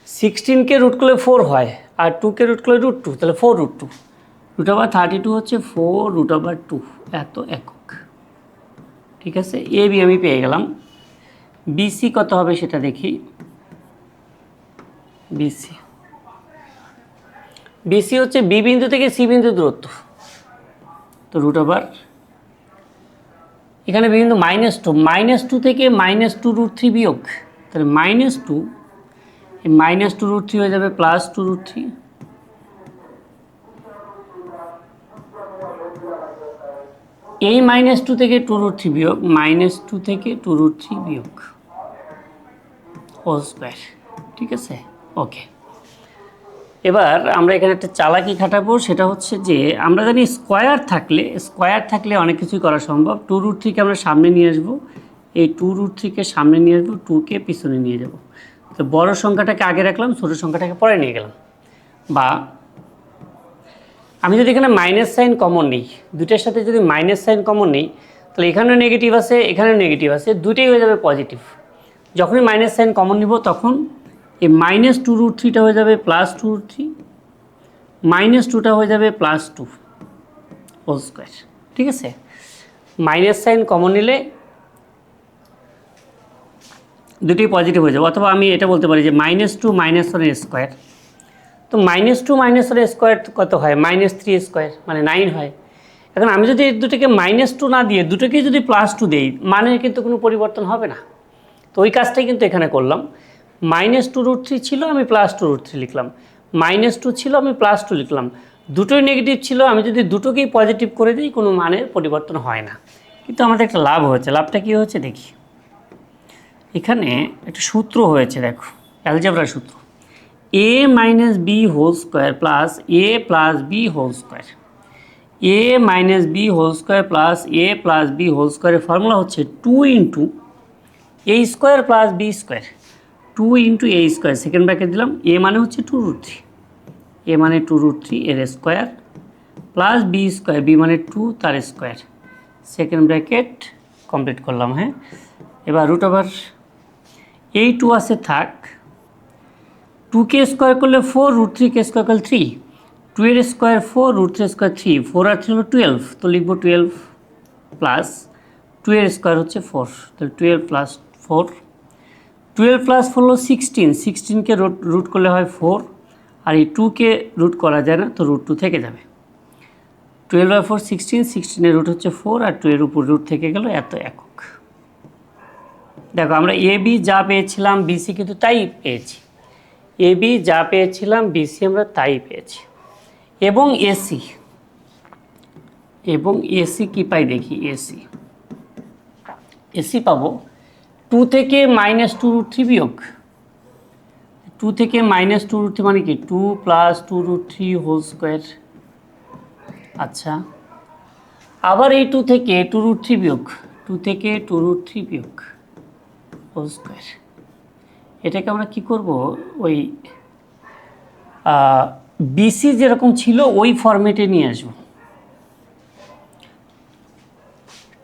Speaker 1: 16কে রুট করলে 4 হয়, আর 2কে রুট করলে √2, তাহলে 4√2। √32 হচ্ছে 4√2, এত একক। ঠিক আছে, এ বি আমি পেয়ে গেলাম। বিসি কত হবে সেটা দেখি। বিসি হচ্ছে বি বিন্দু থেকে সি বিন্দু দূরত্ব। তো এখানে বিন্দু -2 থেকে -2√3 বিয়োগ, তাহলে -2, এই -2√3 হয়ে যাবে +2√3। এই -2 থেকে 2√3 বিয়োগ, -2 থেকে 2√3 বিয়োগ হোল স্কোয়ার। ঠিক আছে, ওকে। এবার আমরা এখানে একটা চালাকি খাটাবো, সেটা হচ্ছে যে আমরা জানি স্কোয়ার থাকলে অনেক কিছুই করা সম্ভব। 2√3কে আমরা সামনে নিয়ে আসবো, এই 2√3কে সামনে নিয়ে আসবো, 2কে পিছনে নিয়ে যাব। তো বড় সংখ্যাটাকে আগে রাখলাম, ছোটো সংখ্যাটাকে পরে নিয়ে গেলাম। বা আমি যদি এখানে মাইনাস সাইন কমন নিই, দুইটার সাথে যদি মাইনাস সাইন কমন নিই, তাহলে এখানেও নেগেটিভ আছে, এখানেও নেগেটিভ আছে, দুটোই হয়ে যাবে পজিটিভ। যখনই মাইনাস সাইন কমন নিব তখন এই -2√3টা হয়ে যাবে +2√3, -2টা হয়ে যাবে +2 হোল স্কোয়ার। ঠিক আছে, মাইনাস সাইন কমন নিলে দুটোই পজিটিভ হয়ে যাবে। অথবা আমি এটা বলতে পারি যে -2 - 1 স্কোয়ার। তো -2 - 1 স্কোয়ার কত হয়? -3 স্কোয়ার, মানে 9 হয়। এখন আমি যদি এই দুটোকে -2 না দিয়ে দুটোকেই যদি +2 দিই, মানের কিন্তু কোনো পরিবর্তন হবে না। তো ওই কাজটাই কিন্তু এখানে করলাম। -2√3 ছিল, আমি +2√3 লিখলাম। -2 ছিল, আমি +2 লিখলাম। দুটোই নেগেটিভ ছিল, আমি যদি দুটোকেই পজিটিভ করে দিই কোনো মানের পরিবর্তন হয় না। কিন্তু আমাদের একটা লাভ হয়েছে। লাভটা কী হয়েছে দেখি। এখানে একটা সূত্র হয়েছে, দেখো, অ্যালজেব্রার সূত্র। a - b whole square plus a plus b whole square. a - b whole square plus a plus b whole স্কোয়ারের ফর্মুলা হচ্ছে 2 × a square plus b square. 2 × a square, second bracket দিলাম। a মানে হচ্ছে 2√3, a মানে 2√3 এর square, plus b square, b মানে 2 তার square, second bracket complete করলাম। হ্যাঁ, এবার এই 2 আছে থাক। 2কে স্কোয়ার করলে 4, √3কে স্কোয়ার করলে 3, 2 এর স্কোয়ার 4, √3 স্কোয়ার 3, 4 আর 3 হলো 12, তো লিখবো 12 প্লাস 2 এর স্কোয়ার হচ্ছে 4, তাহলে 12 + 4, 12 + 4 হলো 16, 16কে রুট করলে হয় 4, আর এই 2কে রুট করা যায় না, তো √2 থেকে যাবে। 12/4 16, 16-এর রুট হচ্ছে 4, আর 2 এর উপর রুট থেকে গেল, এত একক। দেখো, আমরা এ বি যা পেয়েছিলাম বিসি কিন্তু তাই পেয়েছি। এ বি যা পেয়েছিলাম বিসি আমরা তাই পেয়েছি। এবং এসি কি পাই দেখি। এসি পাবো 2 থেকে -2√3 বিয়োগ। 2 থেকে -2√3 মানে কি 2 + 2√3 হোল স্কোয়ার। আচ্ছা, আবার এই 2 থেকে 2√3 বিয়োগ, 2 থেকে 2√3 বিয়োগ হোল স্কোয়ার। এটাকে আমরা কি করব, ওই বিসি যেরকম ছিল ওই ফরম্যাটে নিয়ে আসবো।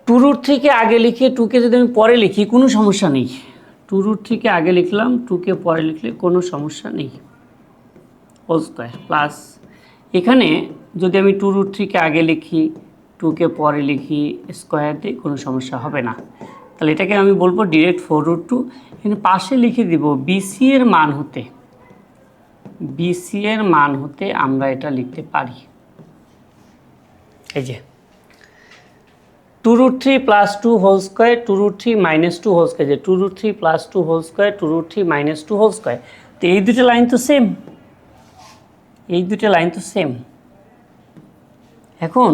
Speaker 1: 2√3কে আগে লিখে 2কে যদি আমি পরে লিখি কোনো সমস্যা নেই। 2√3কে আগে লিখলাম, 2কে পরে লিখলে কোনো সমস্যা নেই। হোল স্কোয়ার প্লাস এখানে যদি আমি 2√3কে আগে লিখি, 2কে পরে লিখি, স্কোয়ার দিই, কোনো সমস্যা হবে না। তাহলে এটাকে আমি বলবো ডিরেক্ট 4√2। এখানে পাশে লিখে দিব বিসি এর মান হতে আমরা এটা লিখতে পারি। এই যে 2√3 + 2 হোল স্কোয়ার, 2√3 - 2 হোল স্কোয়ার, যে 2√3 + 2 হোল স্কোয়ার, 2√3 - 2 হোল স্কোয়ার। তো এই দুটো লাইন তো সেম। এখন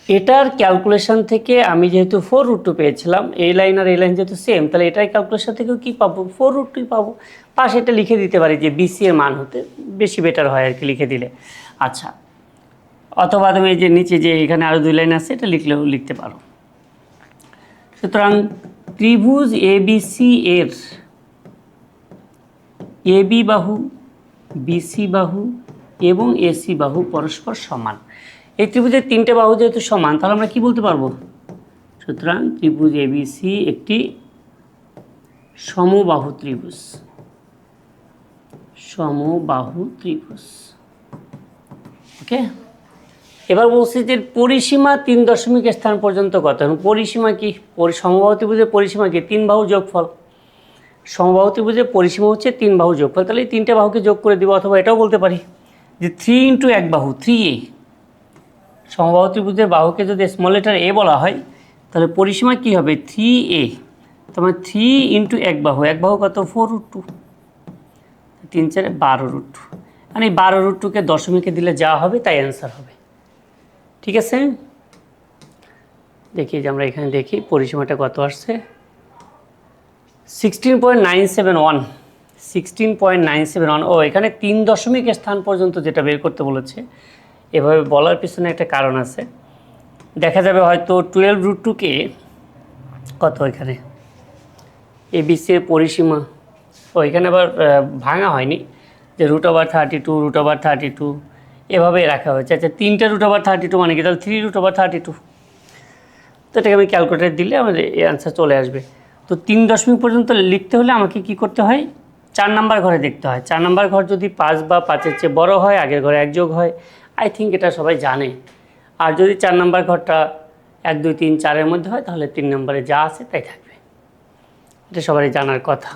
Speaker 1: এটার ক্যালকুলেশন থেকে আমি যেহেতু 4√2 পেয়েছিলাম, এই লাইন আর এই লাইন যেহেতু সেম, তাহলে এটার ক্যালকুলেশন থেকেও কী পাবো, 4√2 পাবো। পাশে এটা লিখে দিতে পারি যে বিসি এর মান হতে, বেশি বেটার হয় আর কি লিখে দিলে। আচ্ছা, অথবা তুমি এই যে নিচে যে এখানে আরও 2 লাইন আছে এটা লিখলেও লিখতে পারো। সুতরাং ত্রিভুজ এবিসি এর এবি বাহু, বিসি বাহু এবং এসি বাহু পরস্পর সমান। এই ত্রিভুজের 3টে বাহু যেহেতু সমান, তাহলে আমরা কি বলতে পারবো? সুতরাং ত্রিভুজ এবিসি একটি সমবাহু ত্রিভুজ। সমবাহু ত্রিভুজ। ওকে, এবার বলছি যে পরিসীমা 3 দশমিক স্থান পর্যন্ত কত? এবং পরিসীমা কি? সমবাহু ত্রিভুজের পরিসীমা কি? 3 বাহু যোগফল। সমবাহু ত্রিভুজের পরিসীমা হচ্ছে 3 বাহু যোগফল। তাহলে এই 3টে বাহুকে যোগ করে দিব, অথবা এটাও বলতে পারি যে 3 × 1 বাহু 3a। সমবাহু ত্রিভুজের বাহুকে যদি স্মল লেটার এ বলা হয়, তাহলে পরিসীমা কি হবে? 3a। তোমার 3 × 1 বাহু, 1 বাহু কত? 4√2। 3 × 4 = 12√2। মানে এই 12√2কে দশমিকে দিলে যা হবে তাই অ্যান্সার হবে। ঠিক আছে, দেখি যে আমরা এখানে দেখি পরিসীমাটা কত আসছে। 16.971। 16.971। ও, এখানে 3 দশমিক স্থান পর্যন্ত যেটা বের করতে বলেছে, এভাবে বলার পিছনে একটা কারণ আছে। দেখা যাবে হয়তো 12√2কে কত এখানে এবিসি এর পরিসীমা, ও এখানে আবার ভাঙা হয়নি যে √32, √32 এভাবে রাখা হয়েছে। আচ্ছা, 3টে √32 মানে কি? তাহলে 3√32। তো এটাকে আমি ক্যালকুলেটার দিলে আমাদের এই অ্যান্সার চলে আসবে। তো 3 দশমিক পর্যন্ত লিখতে হলে আমাকে কি করতে হয়? 4 নাম্বার ঘরে দেখতে হয়। 4 নাম্বার ঘর যদি 5 বা 5-এর চেয়ে বড় হয়, আগের ঘরে 1 যোগ হয়। আই থিঙ্ক এটা সবাই জানে। আর যদি 4 নাম্বার ঘরটা 1, 2, 3, 4-এর মধ্যে হয়, তাহলে 3 নম্বরে যা আছে তাই থাকবে। এটা সবারই জানার কথা।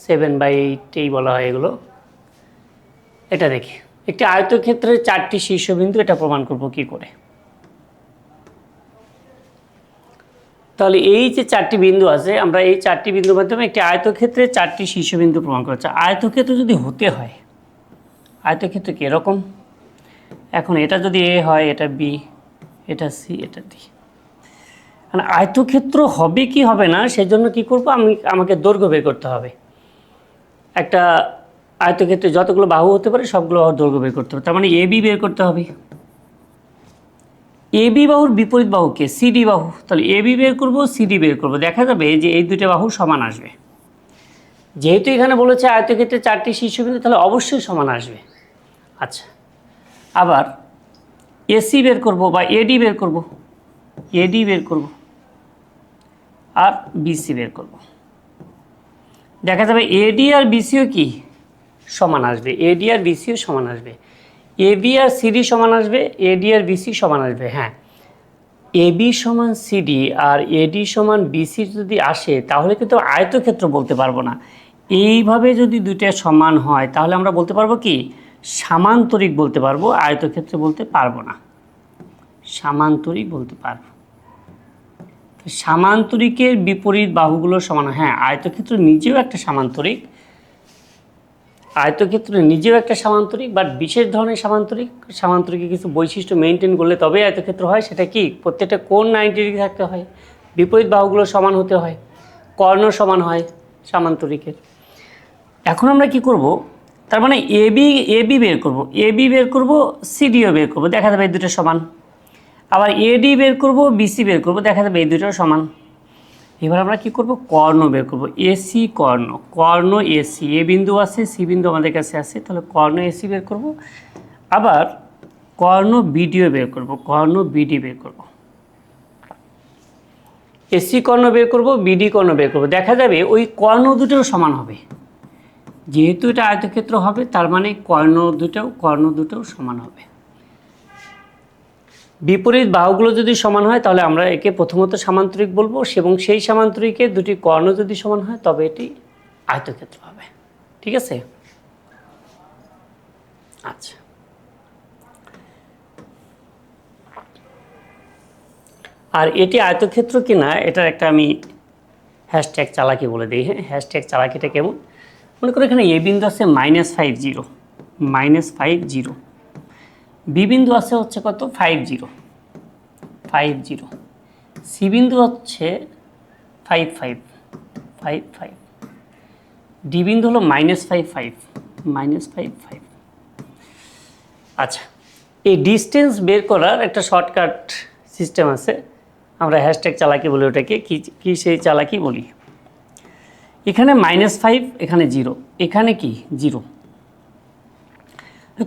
Speaker 1: 7/8 বলা হয় এগুলো। এটা দেখি, একটি আয়তক্ষেত্রের 4টি শীর্ষবিন্দু, এটা প্রমাণ করব কি করে। তাহলে এই যে 4টি বিন্দু আছে, আমরা এই 4টি বিন্দুর মাধ্যমে একটি আয়তক্ষেত্রের 4টি শীর্ষবিন্দু প্রমাণ করছি। আয়তক্ষেত্র যদি হতে হয়, আয়তক্ষেত্র কি এরকম? এখন এটা যদি এ হয়, এটা বি, এটা সি, এটা ডি। মানে আয়তক্ষেত্র হবে কি হবে না, সেজন্য কি করব? আমাকে দৈর্ঘ্য বের করতে হবে। একটা আয়তক্ষেত্রে যতগুলো বাহু হতে পারে সবগুলো দৈর্ঘ্য বের করতে হবে। তার মানে এবি বের করতে হবে। এবি বাহুর বিপরীত বাহুকে সিডি বাহু। তাহলে এবি বের করব, সিডি বের করব। দেখা যাবে যে এই দুটো বাহু সমান আসবে। যেহেতু এখানে বলেছে আয়তক্ষেত্রে 4টি শীর্ষবিন্দু, তাহলে অবশ্যই সমান আসবে। আচ্ছা, আবার এসি বের করব বা এডি বের করব। এডি বের করব আর বিসি বের করব। দেখা যাবে এডি আর বিসিও কি সমান আসবে। এডি আর বিসিও সমান আসবে। এবি আর সিডি সমান আসবে, এডি আর বিসি সমান আসবে। হ্যাঁ, এবি সমান সিডি আর এডি সমান বিসি যদি আসে, তাহলে কিন্তু আয়তক্ষেত্র বলতে পারবো না। এইভাবে যদি দুইটা সমান হয়, তাহলে আমরা বলতে পারবো কি? সামান্তরিক বলতে পারবো, আয়তক্ষেত্র বলতে পারবো না। সামান্তরিক বলতে পারবো। সামান্তরিকের বিপরীত বাহুগুলো সমান। হ্যাঁ, আয়তক্ষেত্র নিজেও একটা সামান্তরিক। আয়তক্ষেত্র নিজেও একটা সামান্তরিক, বাট বিশেষ ধরনের সামান্তরিক। সামান্তরিকের কিছু বৈশিষ্ট্য মেনটেন করলে তবে আয়তক্ষেত্র হয়। সেটা কি? প্রত্যেকটা কোণ 90 ডিগ্রি থাকতে হয়, বিপরীত বাহুগুলো সমান হতে হয়, কর্ণ সমান হয় সামান্তরিকের। এখন আমরা কি করব? তার মানে এবি বের করব, এবি বের করব, সিডিও বের করব। দেখা যাবে এই দুটো সমান। আবার এডি বের করব, বিসি বের করব। দেখা যাবে এই দুটোও সমান। এবার আমরা কি করব? কর্ণ বের করব। এসি কর্ণ, কর্ণ এসি। এ বিন্দু আছে, সি বিন্দু আমাদের কাছে আছে, তাহলে কর্ণ এসি বের করব। আবার কর্ণ বিডিও বের করব, কর্ণ বিডি বের করব। এসি কর্ণ বের করব, বিডি কর্ণ বের করব। দেখা যাবে ওই কর্ণ দুটোও সমান হবে। যেহেতু এটা আয়তক্ষেত্র হবে, তার মানে কর্ণ দুটোও সমান হবে। বিপরীত বাহুগুলো যদি সমান হয়, তাহলে আমরা একে প্রথমত সামান্তরিক বলবো, এবং সেই সামান্তরিকে দুটি কর্ণ যদি সমান হয়, তবে এটি আয়তক্ষেত্র হবে। ঠিক আছে? আচ্ছা, আর এটি আয়তক্ষেত্র কি না, এটার একটা আমি হ্যাশট্যাগ চালাকি বলে দিই। হ্যাঁ, হ্যাশট্যাগ চালাকিটা কেমন? মনে করো এখানে এ বিন্দু আছে -50, -50। বি বিন্দু আছে হচ্ছে কত? 50। সি বিন্দু হচ্ছে 55। ডি বিন্দু হলো -55। আচ্ছা, এই ডিস্টেন্স বের করার একটা শর্টকাট সিস্টেম আছে, আমরা হ্যাশট্যাগ চালাকি বলি ওটাকে। কি সেই চালাকি বলি, এখানে -5, এখানে 0, এখানে কি 0।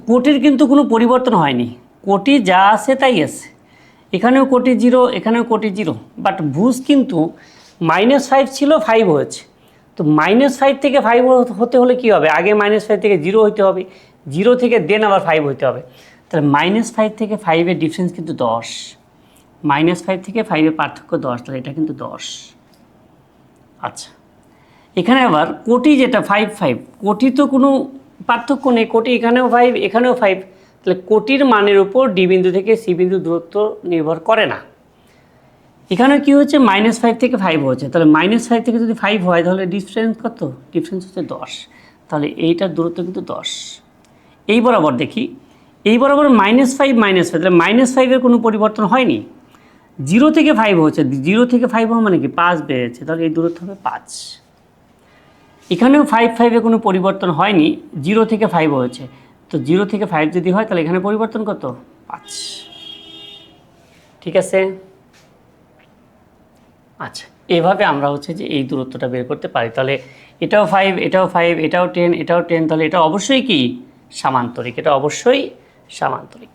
Speaker 1: কোটির কিন্তু কোনো পরিবর্তন হয়নি, কোটি যা আছে তাই আছে, এখানেও কোটি 0, এখানেও কোটি 0, বাট ভুজ কিন্তু -5 ছিল 5 হয়েছে। তো -5 থেকে 5 হতে হলে কি হবে, আগে -5 থেকে 0 হতে হবে, 0 থেকে দেন আবার 5 হতে হবে। তাহলে -5 থেকে 5-এর ডিফারেন্স কিন্তু 10, -5 থেকে 5-এর পার্থক্য 10, তাহলে এটা কিন্তু 10। আচ্ছা, এখানে আবার কোটি যেটা 5, কোটি তো কোনো পার্থক্য নেই, কোটি এখানেও 5, এখানেও 5, তাহলে কোটির মানের উপর ডি বিন্দু থেকে সি বিন্দু দূরত্ব নির্ভর করে না। এখানে কি হচ্ছে, -5 থেকে 5 হচ্ছে, তাহলে -5 থেকে যদি 5 হয় তাহলে ডিফারেন্স কত, ডিফারেন্স হচ্ছে 10, তাহলে এইটার দূরত্ব কিন্তু 10। এই বরাবর দেখি, এই বরাবর -5, তাহলে -5-এর কোনো পরিবর্তন হয়নি, 0 থেকে 5 হচ্ছে, 0 থেকে 5 হওয়া মানে কি 5 বেড়েছে, তাহলে এই দূরত্ব হবে 5। এখানেও 5-5-এ কোনো পরিবর্তন হয়নি, 0 থেকে 5 হয়েছে, তো 0 থেকে 5 যদি হয় তাহলে এখানে পরিবর্তন কত, 5। ঠিক আছে। আচ্ছা, এভাবে আমরা হচ্ছে যে এই দূরত্বটা বের করতে পারি। তাহলে এটাও 5, এটাও 5, এটাও 10, এটাও 10, তাহলে এটা অবশ্যই কি সামান্তরিক, এটা অবশ্যই সামান্তরিক।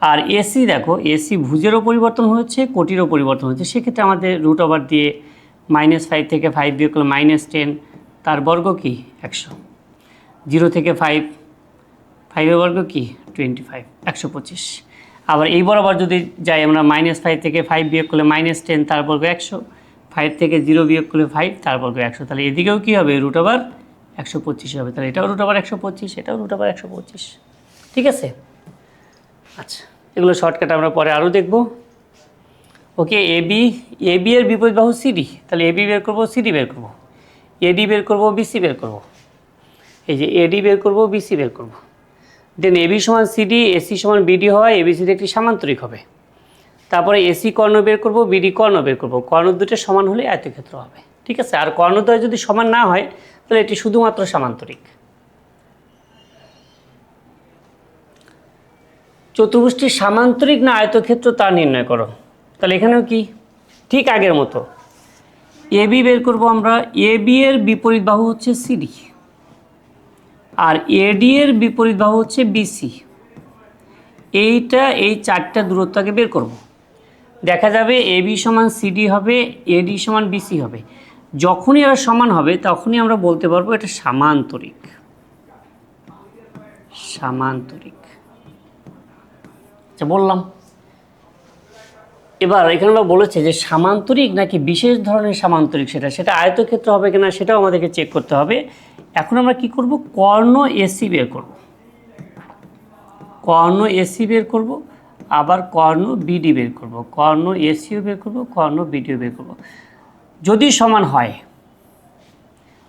Speaker 1: আর এসি দেখো, এসি ভুজেরও পরিবর্তন হয়েছে, কোটিরও পরিবর্তন হয়েছে, সেক্ষেত্রে আমাদের √ওভার দিয়ে -5 থেকে 5 বিয়োগ করলে -10, তার বর্গ কি 100, 0 থেকে 5, 5-এর বর্গ কি 25, 125। আবার এই বরাবর যদি যাই আমরা, -5 থেকে 5 বিয়োগ করলে -10, তার বর্গ 100, 5 থেকে 0 বিয়োগ করলে 5, তার বর্গ 100, তাহলে এদিকেও কী হবে, √ওভার 125 হবে, তাহলে এটাও √ওভার 125, এটাও √ওভার 125। ঠিক আছে। আচ্ছা, এগুলো শর্টকাট আমরা পরে আরও দেখব। ওকে, এবি এর বিপরীত বাহু সিডি, তাহলে এবি বের করবো, সিডি বের করবো, এডি বের করবো, বিসি বের করবো, এই যে এডি বের করবো, বিসি বের করবো, দেন এবি সমান সিডি, এসি সমান বিডি হয়, এবিসিডি একটি সামান্তরিক হবে। তারপরে এসি কর্ণ বের করবো, বিডি কর্ণ বের করবো, কর্ণ দুটো সমান হলে আয়তক্ষেত্র হবে। ঠিক আছে। আর কর্ণদ্বয় যদি সমান না হয় তাহলে এটি শুধুমাত্র সামান্তরিক। চতুর্ভুজটি সামান্তরিক না আয়তক্ষেত্র তা নির্ণয় করো। তাহলে এখানেও কি ঠিক আগের মতো এবি বের করবো আমরা, এবি এর বিপরীত বাহু হচ্ছে সিডি, আর এডি এর বিপরীত বাহু হচ্ছে বিসি। এই চারটা দূরত্বকে বের করব। দেখা যাবে এবি সমান সিডি হবে, এডি সমান বিসি হবে। যখনই এরা সমান হবে তখনই আমরা বলতে পারবো এটা সামান্তরিক। সামান্তরিক, আচ্ছা বললাম। এবার এখানে আমরা বলেছে যে সামান্তরিক নাকি বিশেষ ধরনের সামান্তরিক, সেটা আয়তক্ষেত্র হবে কিনা সেটাও আমাদেরকে চেক করতে হবে। এখন আমরা কি করব, কর্ণ এসি বের করব, কর্ণ এসি বের করব, আবার কর্ণ বিডি বের করব, কর্ণ এসিও বের করব, কর্ণ বিডিও বের করব। যদি সমান হয়,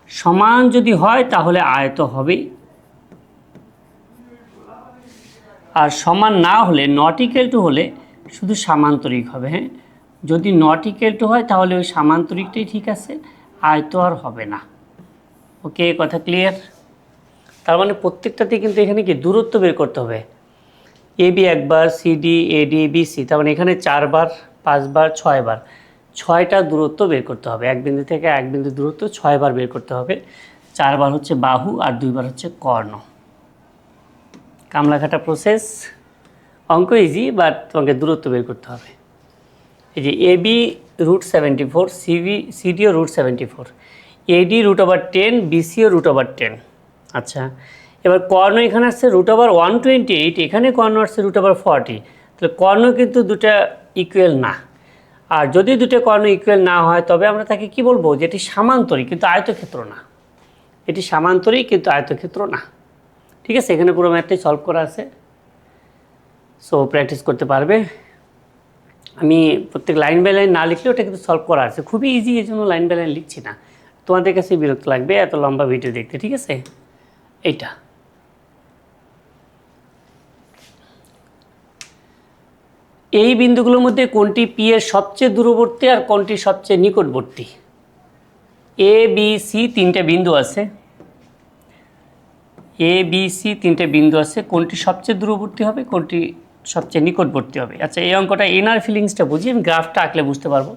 Speaker 1: সমান যদি হয় তাহলে আয়ত হবেই, আর সমান না হলে নট ইকুয়াল টু হলে শুধু সামান্তরিক হবে। হ্যাঁ, যদি নট ইকুয়াল টু হয় তাহলে ওই সামান্তরিকটাই ঠিক আছে, আয়ত আর হবে না। ওকে, কথা ক্লিয়ার? তার মানে প্রত্যেকটাতে কিন্তু এখানে কি দূরত্ব বের করতে হবে। এবি একবার, সিডি, এডি, বিসি, তার মানে এখানে 4 বার, 5 বার, 6 বার, 6টা দূরত্ব বের করতে হবে। এক বিন্দু থেকে এক বিন্দু দূরত্ব 6 বার বের করতে হবে। 4 বার হচ্ছে বাহু আর 2 বার হচ্ছে কর্ণ। কামলাঘাটা প্রসেস, অঙ্ক ইজি, বাট তোমাকে দূরত্ব বের করতে হবে। এই যে এবি √74, সিডিও √74, এডি √10, বিসিও √10। আচ্ছা, এবার কর্ণ এখানে আসছে √128, এখানে কর্ণ আসছে √40, তাহলে কর্ণ কিন্তু দুটা ইকুয়াল না। আর যদি দুটো কর্ণ ইকুয়াল না হয় তবে আমরা তাকে কি বলবো, যে এটি সামান্তরিক কিন্তু আয়তক্ষেত্র না। এটি সামান্তরিক কিন্তু আয়তক্ষেত্র না। ঠিক আছে, এখানে পুরো ম্যাথটাই সলভ করা আছে, সো প্র্যাকটিস করতে পারবে। আমি প্রত্যেক লাইন বাই লাইন না লিখলেও ওটা কিন্তু সলভ করা আছে, খুবই ইজি, এই জন্য লাইন বাই লাইন লিখছি না। তোমাদের কাছে বিরক্ত লাগবে এত লম্বা ভিডিও দেখতে। ঠিক আছে, এইটা এই বিন্দুগুলোর মধ্যে কোনটি পি এর সবচেয়ে দূরবর্তী আর কোনটি সবচেয়ে নিকটবর্তী? এ বি সি তিনটে বিন্দু আছে, এ বি সি তিনটে বিন্দু আছে, কোনটি সবচেয়ে দূরবর্তী হবে, কোনটি সবচেয়ে নিকটবর্তী হবে। আচ্ছা, এই অঙ্কটা ইনার ফিলিংসটা বুঝি, আমি গ্রাফটা আঁকলে বুঝতে পারবো।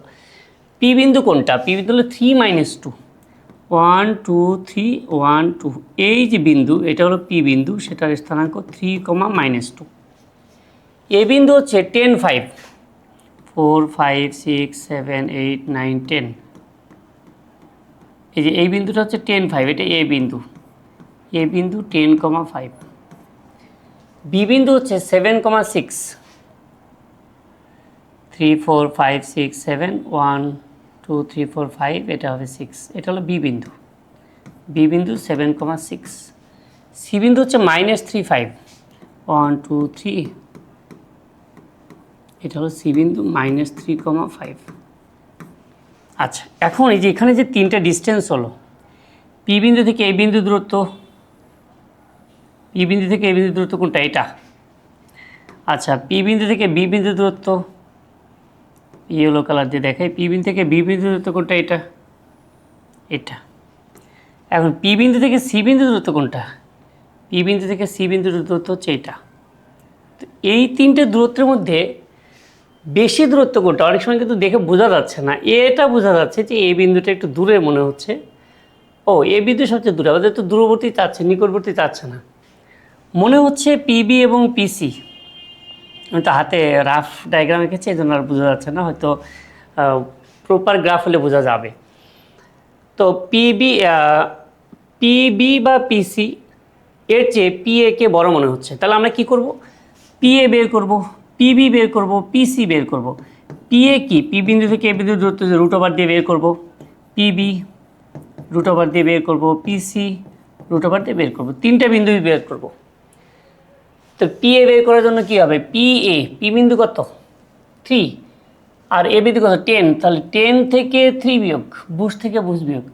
Speaker 1: পি বিন্দু কোনটা? পি বিন্দু হলো 3 - 2, 1 2 3 1 2। এই যে বিন্দু, এটা হলো পি বিন্দু, সেটার স্থানাঙ্ক 3, -2। এ বিন্দু হচ্ছে 10 5, 4 5 6 7 8 9 10। এই যে এই বিন্দুটা হচ্ছে 10 5, এটা এ বিন্দু, এ বিন্দু 10, 5। বি বিন্দু হচ্ছে 7, 6, 3 4 5 6 7 1 2 3 4 5, এটা হবে 6, এটা হলো বি বিন্দু, বি বিন্দু 7, 6। সি বিন্দু হচ্ছে -3 5, 1 2 3, এটা হলো সি বিন্দু -3, 5। আচ্ছা, এখন এই যে এখানে যে তিনটা ডিস্টেন্স হলো, পি বিন্দু থেকে এই বিন্দু দূরত্ব, পি বিন্দু থেকে এই বিন্দু দূরত্ব কোনটা? এটা। আচ্ছা, পি বিন্দু থেকে বি বিন্দু দূরত্ব, ইয়েলো কালার দিয়ে দেখায়, পি বিন্দু থেকে বি বিন্দু দূরত্ব কোনটা? এটা, এটা। এখন পি বিন্দু থেকে সি বিন্দু দূরত্ব কোনটা? পি বিন্দু থেকে সি বিন্দু দূরত্ব হচ্ছে এটা। তো এই তিনটে দূরত্বের মধ্যে বেশি দূরত্ব কোনটা? অনেক সময় কিন্তু দেখে বোঝা যাচ্ছে না, এটা বোঝা যাচ্ছে যে এই বিন্দুটা একটু দূরে মনে হচ্ছে। ও, এই বিন্দু সবচেয়ে দূরে, আমাদের তো দূরবর্তী চাচ্ছে, নিকটবর্তী চাচ্ছে না। মনে হচ্ছে পিবি এবং পিসি, আমি তো হাতে রাফ ডায়াগ্রাম এঁকেছি, এই জন্য আর বোঝা যাচ্ছে না, হয়তো প্রপার গ্রাফ হলে বোঝা যাবে। তো পিবি বা পিসি এর চেয়ে পিএ কে বড় মনে হচ্ছে, তাহলে আমরা কি করব? পিএ বের করব, পিবি বের করব, পিসি বের করব। পিএ কি? পি বিন্দু থেকে এ বিন্দু দূরত্ব √ওভার দিয়ে বের করব, পিবি √ওভার দিয়ে বের করব, পিসি √ওভার দিয়ে বের করব, তিনটা বিন্দু বের করব। তো পিএ বের করার জন্য কি হবে? পিএ, পি বিন্দু কত? 3, আর এ বিন্দু কত? 10, তাহলে 10 থেকে 3 বিয়োগ, বুঝ থেকে বুঝ বিয়োগ,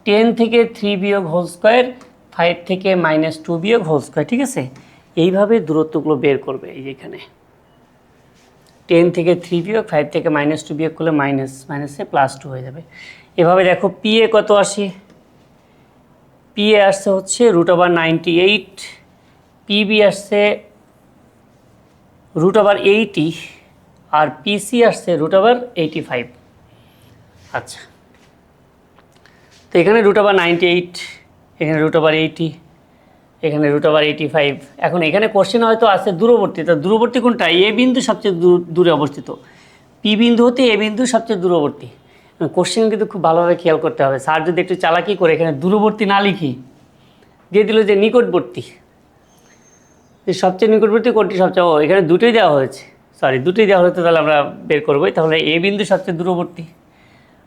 Speaker 1: 10 থেকে 3 বিয়োগ হোল স্কোয়ার, 5 থেকে -2 বিয়োগ হোল স্কোয়ার, ঠিক আছে? এইভাবে দূরত্বগুলো বের করবে। এই যে এখানে 10 থেকে 3 বিয়োগ, 5 থেকে -2 বিয়োগ করলে মাইনাসে +2 হয়ে যাবে। এভাবে দেখো পিএ কত আসে? পিএ আসছে হচ্ছে √98, পিবি আসছে √80, আর পিসি আসছে √85। আচ্ছা, তো এখানে √98, এখানে √80, এখানে √85। এখন এখানে কোশ্চেন হয়তো আছে দূরবর্তী, তা দূরবর্তী কোনটা? এ বিন্দু সবচেয়ে দূরে অবস্থিত, পি বিন্দু হতে এ বিন্দু সবচেয়ে দূরবর্তী। কোশ্চেন কিন্তু খুব ভালোভাবে খেয়াল করতে হবে। স্যার যদি একটু চালাকি করে এখানে দূরবর্তী না লিখি, দিয়ে দিল যে নিকটবর্তী, সবচেয়ে নিকটবর্তী কোনটি? সবচেয়ে, এখানে দুটোই দেওয়া হয়েছে, সরি দুটোই দেওয়া হয়েছে, তাহলে আমরা বের করবোই। তাহলে এ বিন্দু সবচেয়ে দূরবর্তী,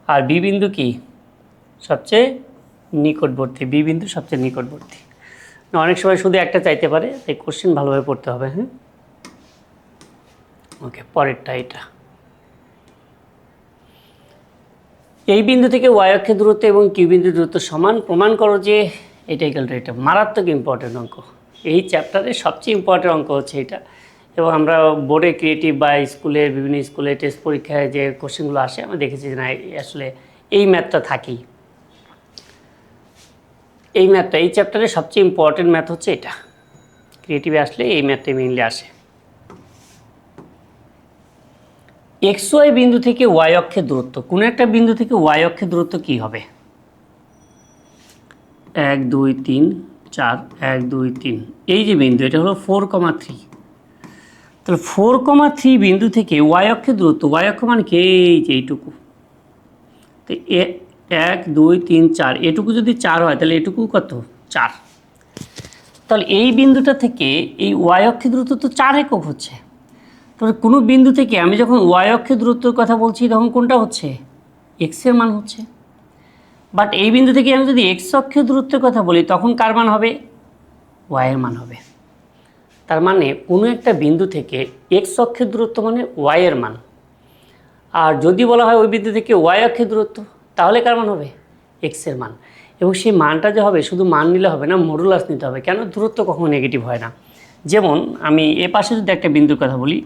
Speaker 1: আর বি বিন্দু কি? সবচেয়ে নিকটবর্তী, বি বিন্দু সবচেয়ে নিকটবর্তী। অনেক সময় শুধু একটা চাইতে পারে, তাই কোশ্চেন ভালোভাবে পড়তে হবে। হ্যাঁ, ওকে, পরেরটা এটা। এই বিন্দু থেকে ওয়াই অক্ষের দূরত্ব এবং কিউ বিন্দুর দূরত্ব সমান, প্রমাণ করো যে এটা ইকুয়াল টু এটা। মারাত্মক ইম্পর্টেন্ট অঙ্ক, এই চ্যাপ্টারে সবচেয়ে ইম্পর্টেন্ট অঙ্ক হচ্ছে এটা। এবং আমরা বোর্ডে ক্রিয়েটিভ বা স্কুলের বিভিন্ন স্কুলে টেস্ট পরীক্ষায় যে কোশ্চেনগুলো আসে, আমরা দেখেছি যে না আসলে এই ম্যাথটা থাকেই। এই ম্যাথটা এই চ্যাপ্টারে সবচেয়ে ইম্পর্টেন্ট ম্যাথ হচ্ছে এটা, ক্রিয়েটিভে আসলে এই ম্যাথটাই মেইনলি আসে। এক্স ওয়াই বিন্দু থেকে ওয়াই অক্ষের দূরত্ব, কোনো একটা বিন্দু থেকে ওয়াই অক্ষের দূরত্ব কী হবে? 1 2 3 4, 1 2 3, এই যে বিন্দু, এটা হলো 4,3। তাহলে 4,3 বিন্দু থেকে ওয়াই অক্ষের দূরত্ব, ওয়াই অক্ষ মানে কি? এই যে এইটুকু। তো 1 2 3 4, এটুকু যদি 4 হয় তাহলে এটুকু কত? 4। তাহলে এই বিন্দুটা থেকে এই ওয়াই অক্ষের দূরত্ব তো 4 একক হচ্ছে। তবে কোনো বিন্দু থেকে আমি যখন ওয়াই অক্ষের দূরত্বের কথা বলছি, তখন কোনটা হচ্ছে? এক্সের মান হচ্ছে। বাট এই বিন্দু থেকে আমি যদি এক্স অক্ষের দূরত্বের কথা বলি, তখন কার মান হবে? ওয়াইয়ের মান হবে। তার মানে কোনো একটা বিন্দু থেকে এক্স অক্ষের দূরত্ব মানে ওয়াইয়ের মান। আর যদি বলা হয় ওই বিন্দু থেকে ওয়াই অক্ষের দূরত্ব, তাহলে কার মান হবে? এক্সের মান। এবং সেই মানটা যে হবে, শুধু মান নিলে হবে না, মডুলাস নিতে হবে। কেন? দূরত্ব কখনো নেগেটিভ হয় না। যেমন আমি এ পাশে যদি একটা বিন্দুর কথা বলি,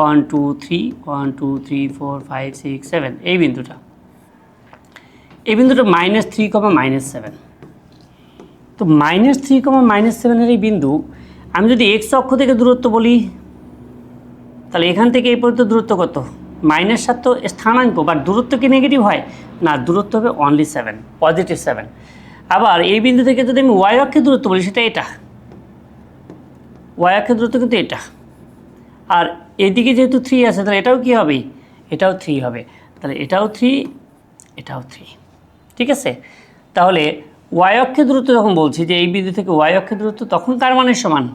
Speaker 1: 1 2 3 1 2 3 4 5 6 7, এই বিন্দুটা -3, -7। তো -3, -7 এই বিন্দু আমি যদি এক্স অক্ষ থেকে দূরত্ব বলি, তাহলে এখান থেকে এই পর্যন্ত দূরত্ব কত? -7 তো স্থানাঙ্ক, বাট দূরত্ব কি নেগেটিভ হয় না, দূরত্ব হবে অনলি 7, পজিটিভ 7। আবার এই বিন্দু থেকে যদি আমি ওয়াই অক্ষের দূরত্ব বলি, সেটা এটা, ওয়াই অক্ষের দূরত্ব কিন্তু এটা। আর এদিকে যেহেতু 3 আছে, তাহলে এটাও কি হবে? এটাও 3 হবে। তাহলে এটাও 3, এটাও 3। ঠিক আছে, তাহলে ওয়াই অক্ষের দূরত্ব যখন বলছি যে এই বিন্দু থেকে ওয়াই অক্ষের দূরত্ব, তখন কার মানের সমান?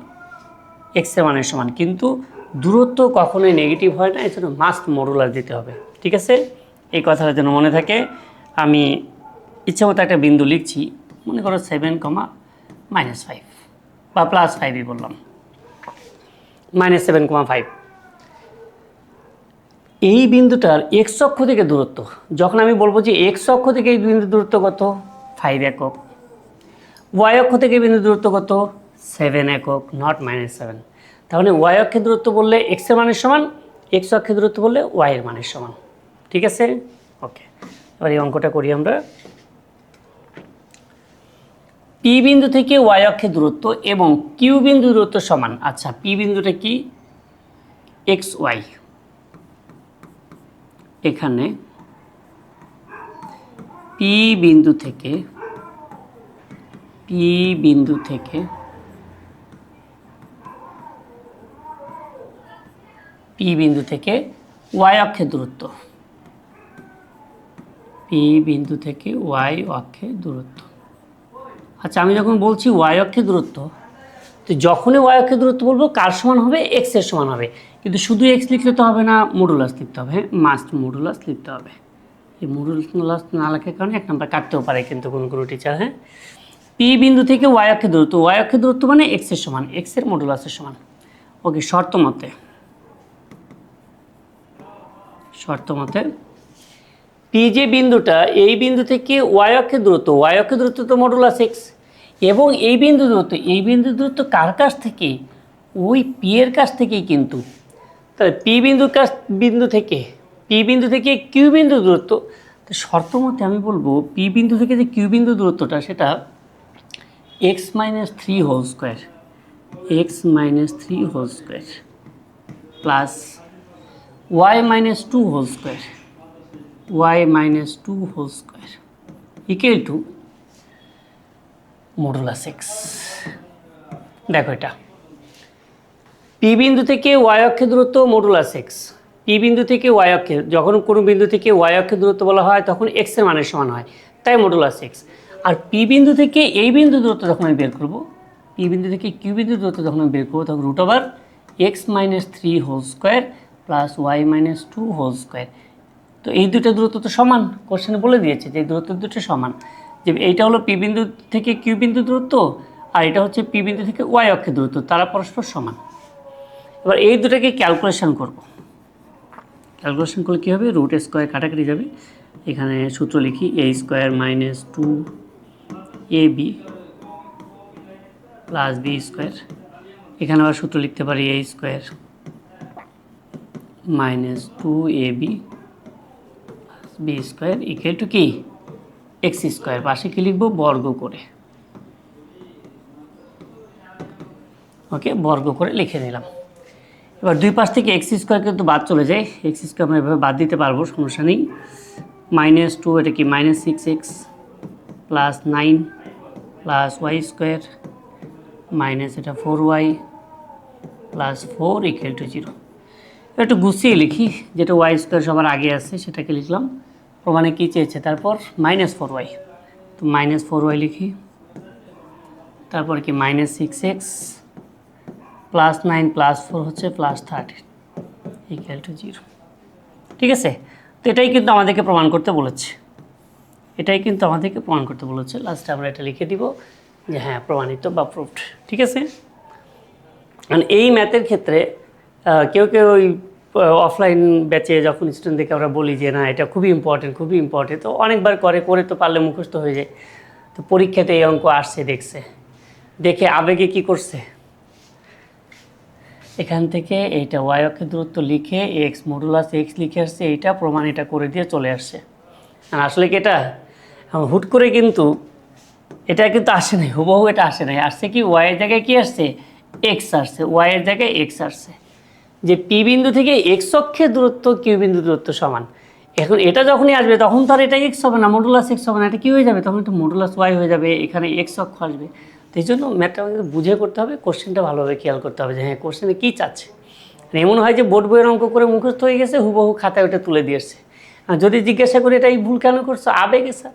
Speaker 1: এক্সের মানের সমান। কিন্তু দূরত্ব কখনোই নেগেটিভ হয় না, এজন্য মাস্ট মডুলাস দিতে হবে। ঠিক আছে, এই কথাটা যেন মনে থাকে। আমি ইচ্ছা মতো একটা বিন্দু লিখছি, মনে করো 7,-5 বা +5ই বললাম, -7,5। এই বিন্দুটার এক্স অক্ষ থেকে দূরত্ব, যখন আমি বলবো যে এক্স অক্ষ থেকে এই বিন্দুর দূরত্ব কত? 5 একক। ওয়াই অক্ষ থেকে বিন্দু দূরত্ব কত? 7 একক, নট -7। তাহলে ওয়াই অক্ষের দূরত্ব বললে এক্সের মানের সমান, এক্স অক্ষের দূরত্ব বললে ওয়াইয়ের মানের সমান। ঠিক আছে, ওকে। এবার এই অঙ্কটা করি আমরা। পি বিন্দু থেকে ওয়াই অক্ষের দূরত্ব এবং কিউ বিন্দু দূরত্ব সমান। আচ্ছা, পি বিন্দুটা কি? X Y. এখানে পি বিন্দু থেকে ওয়াই অক্ষের দূরত্ব, পি বিন্দু থেকে ওয়াই অক্ষের দূরত্ব। আচ্ছা, আমি যখন বলছি ওয়াই অক্ষের দূরত্ব, তো যখনই ওয়াই অক্ষের দূরত্ব বলবো কার সমান হবে? এক্স এর সমান হবে। কিন্তু শুধু এক্স লিখলে তো হবে না, মডুলাস লিখতে হবে। হ্যাঁ, মাস্ট মডুলাস লিখতে হবে। এই মডুলাস না লেখার কারণে 1 নাম্বার কাটতেও পারে কিন্তু কোনো টিচার। হ্যাঁ, পি বিন্দু থেকে ওয়াই অক্ষের দূরত্ব, ওয়াই অক্ষের দূরত্ব মানে এক্স এর সমান, এক্স এর মডুলাসের সমান। ওকে, শর্ত মতে পি যে বিন্দুটা, এই বিন্দু থেকে ওয়াই অক্ষের দূরত্ব, ওয়াই অক্ষের দূরত্ব তো মডুলাস এক্স, এবং এই বিন্দু দূরত্ব কার কাছ থেকে? ওই পি এর কাছ থেকেই কিন্তু। তাহলে পি বিন্দু থেকে কিউ বিন্দু দূরত্ব, তো শর্ত মতে আমি বলবো পি বিন্দু থেকে যে কিউ বিন্দু দূরত্বটা, সেটা x-3 whole square, plus y-2 whole square, equal to modulus x. দেখো, এটা পি বিন্দু থেকে ওয়াই অক্ষের দূরত্ব মডুলাস এক্স। পি বিন্দু থেকে ওয়াই অক্ষের, যখন কোনো বিন্দু থেকে ওয়াই অক্ষের দূরত্ব বলা হয় তখন এক্স এর মানের সমান হয়, তাই মডুলাস এক্স। আর পি বিন্দু থেকে এই বিন্দু দূরত্ব যখন আমি বের করবো, পি বিন্দু থেকে কিউ বিন্দু দূরত্ব যখন আমি বের করবো, তখন √x-3 whole square plus y-2 whole square. তো এই দুটো দূরত্ব তো সমান, কোশ্চেনে বলে দিয়েছে যে দূরত্ব দুটো সমান। যে এইটা হলো পি বিন্দু থেকে কিউ বিন্দু দূরত্ব, আর এটা হচ্ছে পি বিন্দু থেকে ওয়াই অক্ষের দূরত্ব, তারা পরস্পর সমান। এবার এই দুটাকে ক্যালকুলেশন করব। ক্যালকুলেশন করলে কী হবে? √a স্কোয়ার কাটাকাটি যাবে, এখানে সূত্র লিখি a² - 2ab প্লাস b²। এখানে আবার সূত্র লিখতে পারি a² - 2ab b² equal to কি? x²। পাশে কি লিখবো? বর্গ করে। ওকে, বর্গ করে লিখে নিলাম। এবার দুই পাশ থেকে x² কিন্তু বাদ চলে যায়, x² আমরা এভাবে বাদ দিতে পারবো, সমস্যা নেই। -2, এটা কি -6x plus 9 plus y² minus এটা 4y প্লাস 4 ইকুয়াল টু 0। একটু গুছিয়ে লিখি, যেটা y² সবার আগে আছে সেটাকে লিখলাম, প্রমাণে কী চেয়েছে, তারপর -4y, তো -4y লিখি, তারপর কি -6x প্লাস 9 প্লাস 4 হচ্ছে প্লাস 13 ইকুয়াল টু 0। ঠিক আছে, তো এটাই কিন্তু আমাদেরকে প্রমাণ করতে বলেছে, লাস্টে আমরা এটা লিখে দিব যে হ্যাঁ প্রমাণিত বা প্রুভড। ঠিক আছে, মানে এই ম্যাথের ক্ষেত্রে কেউ ওই অফলাইন ব্যাচে যখন স্টুডেন্টদেরকে আমরা বলি যে না এটা খুবই ইম্পর্টেন্ট, তো অনেকবার করে তো পারলে মুখস্থ হয়ে যায়। তো পরীক্ষাতে এই অঙ্ক আসছে, দেখে আবেগে কি করছে, এখান থেকে এইটা ওয়াই অক্ষের দূরত্ব লিখে এক্স মডুলাস এক্স লিখে আসছে, এইটা প্রমাণ এটা করে দিয়ে চলে আসছে। আর আসলে কি এটা হুট করে কিন্তু এটা কিন্তু আসে নাই, হুবহু এটা আসে নাই, আসছে কি ওয়াইয়ের জায়গায় কি আসছে? এক্স আসছে, ওয়াইয়ের জায়গায় এক্স আসছে। যে পি বিন্দু থেকে এক্স অক্ষের দূরত্ব কিউ বিন্দু দূরত্ব সমান। এখন এটা যখনই আসবে তখন তো আর এটা এক্স হবে না, মডুলাস এক্স হবে না, এটা কী হয়ে যাবে, তখন এটা মডুলাস ওয়াই হয়ে যাবে, এখানে এক্স অক্ষ আসবে। তো এই জন্য ম্যাথটা আমাদের বুঝে করতে হবে, কোশ্চেনটা ভালোভাবে খেয়াল করতে হবে যে হ্যাঁ কোশ্চেনে কী চাচ্ছে। এমন হয় যে বোর্ড বইয়ের অঙ্ক করে মুখস্থ হয়ে গেছে, হুবহু খাতায় ওটা তুলে দিয়ে এসছে। আর যদি জিজ্ঞাসা করি এটা এই ভুল কেন করছো, আবেগে স্যার,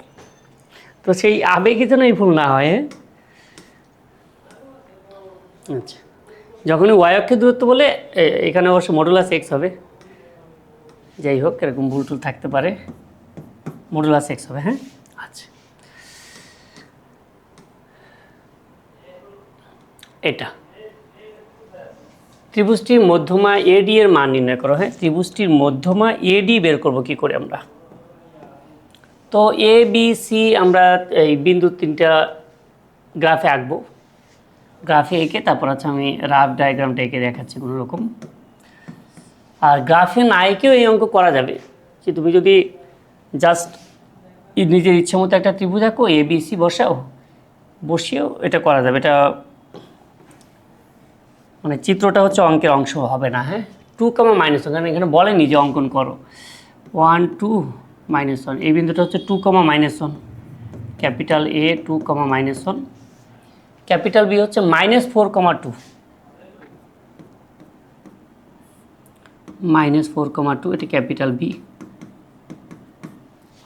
Speaker 1: তো সেই আবেগে যেন এই ভুল না হয়। হ্যাঁ আচ্ছা, যখনই ওয়াই অক্ষের দূরত্ব বলে এখানে অবশ্য মডুলাস এক্স হবে, যাই হোক এরকম ভুল টুল থাকতে পারে, মডুলাস এক্স হবে। হ্যাঁ আচ্ছা, এটা ত্রিভুজটির মধ্যমা এডি এর মান নির্ণয় করো। হ্যাঁ, ত্রিভুজটির মধ্যমা এডি বের করব কি করে আমরা? তো এ বি সি আমরা এই বিন্দু তিনটা গ্রাফে আঁকবো, গ্রাফে এঁকে তারপর হচ্ছে আমি রাফ ডায়াগ্রামটা এঁকে দেখাচ্ছি কোনো রকম। আর গ্রাফে না এঁকেও এই অঙ্ক করা যাবে, যে তুমি যদি জাস্ট নিজের ইচ্ছে মতো একটা ত্রিভুজ আঁকো, এ বি সি বসিয়েও এটা করা যাবে। এটা মানে চিত্রটা হচ্ছে অঙ্কের অংশ হবে না। হ্যাঁ, 2, -1, কারণ এখানে বলেনি যে অঙ্কন করো 1, 2, -1। এই বিন্দুটা হচ্ছে 2, -1, ক্যাপিটাল এ 2, -1, ক্যাপিটাল বি হচ্ছে -4, -2, -4, -2, এটি ক্যাপিটাল বি।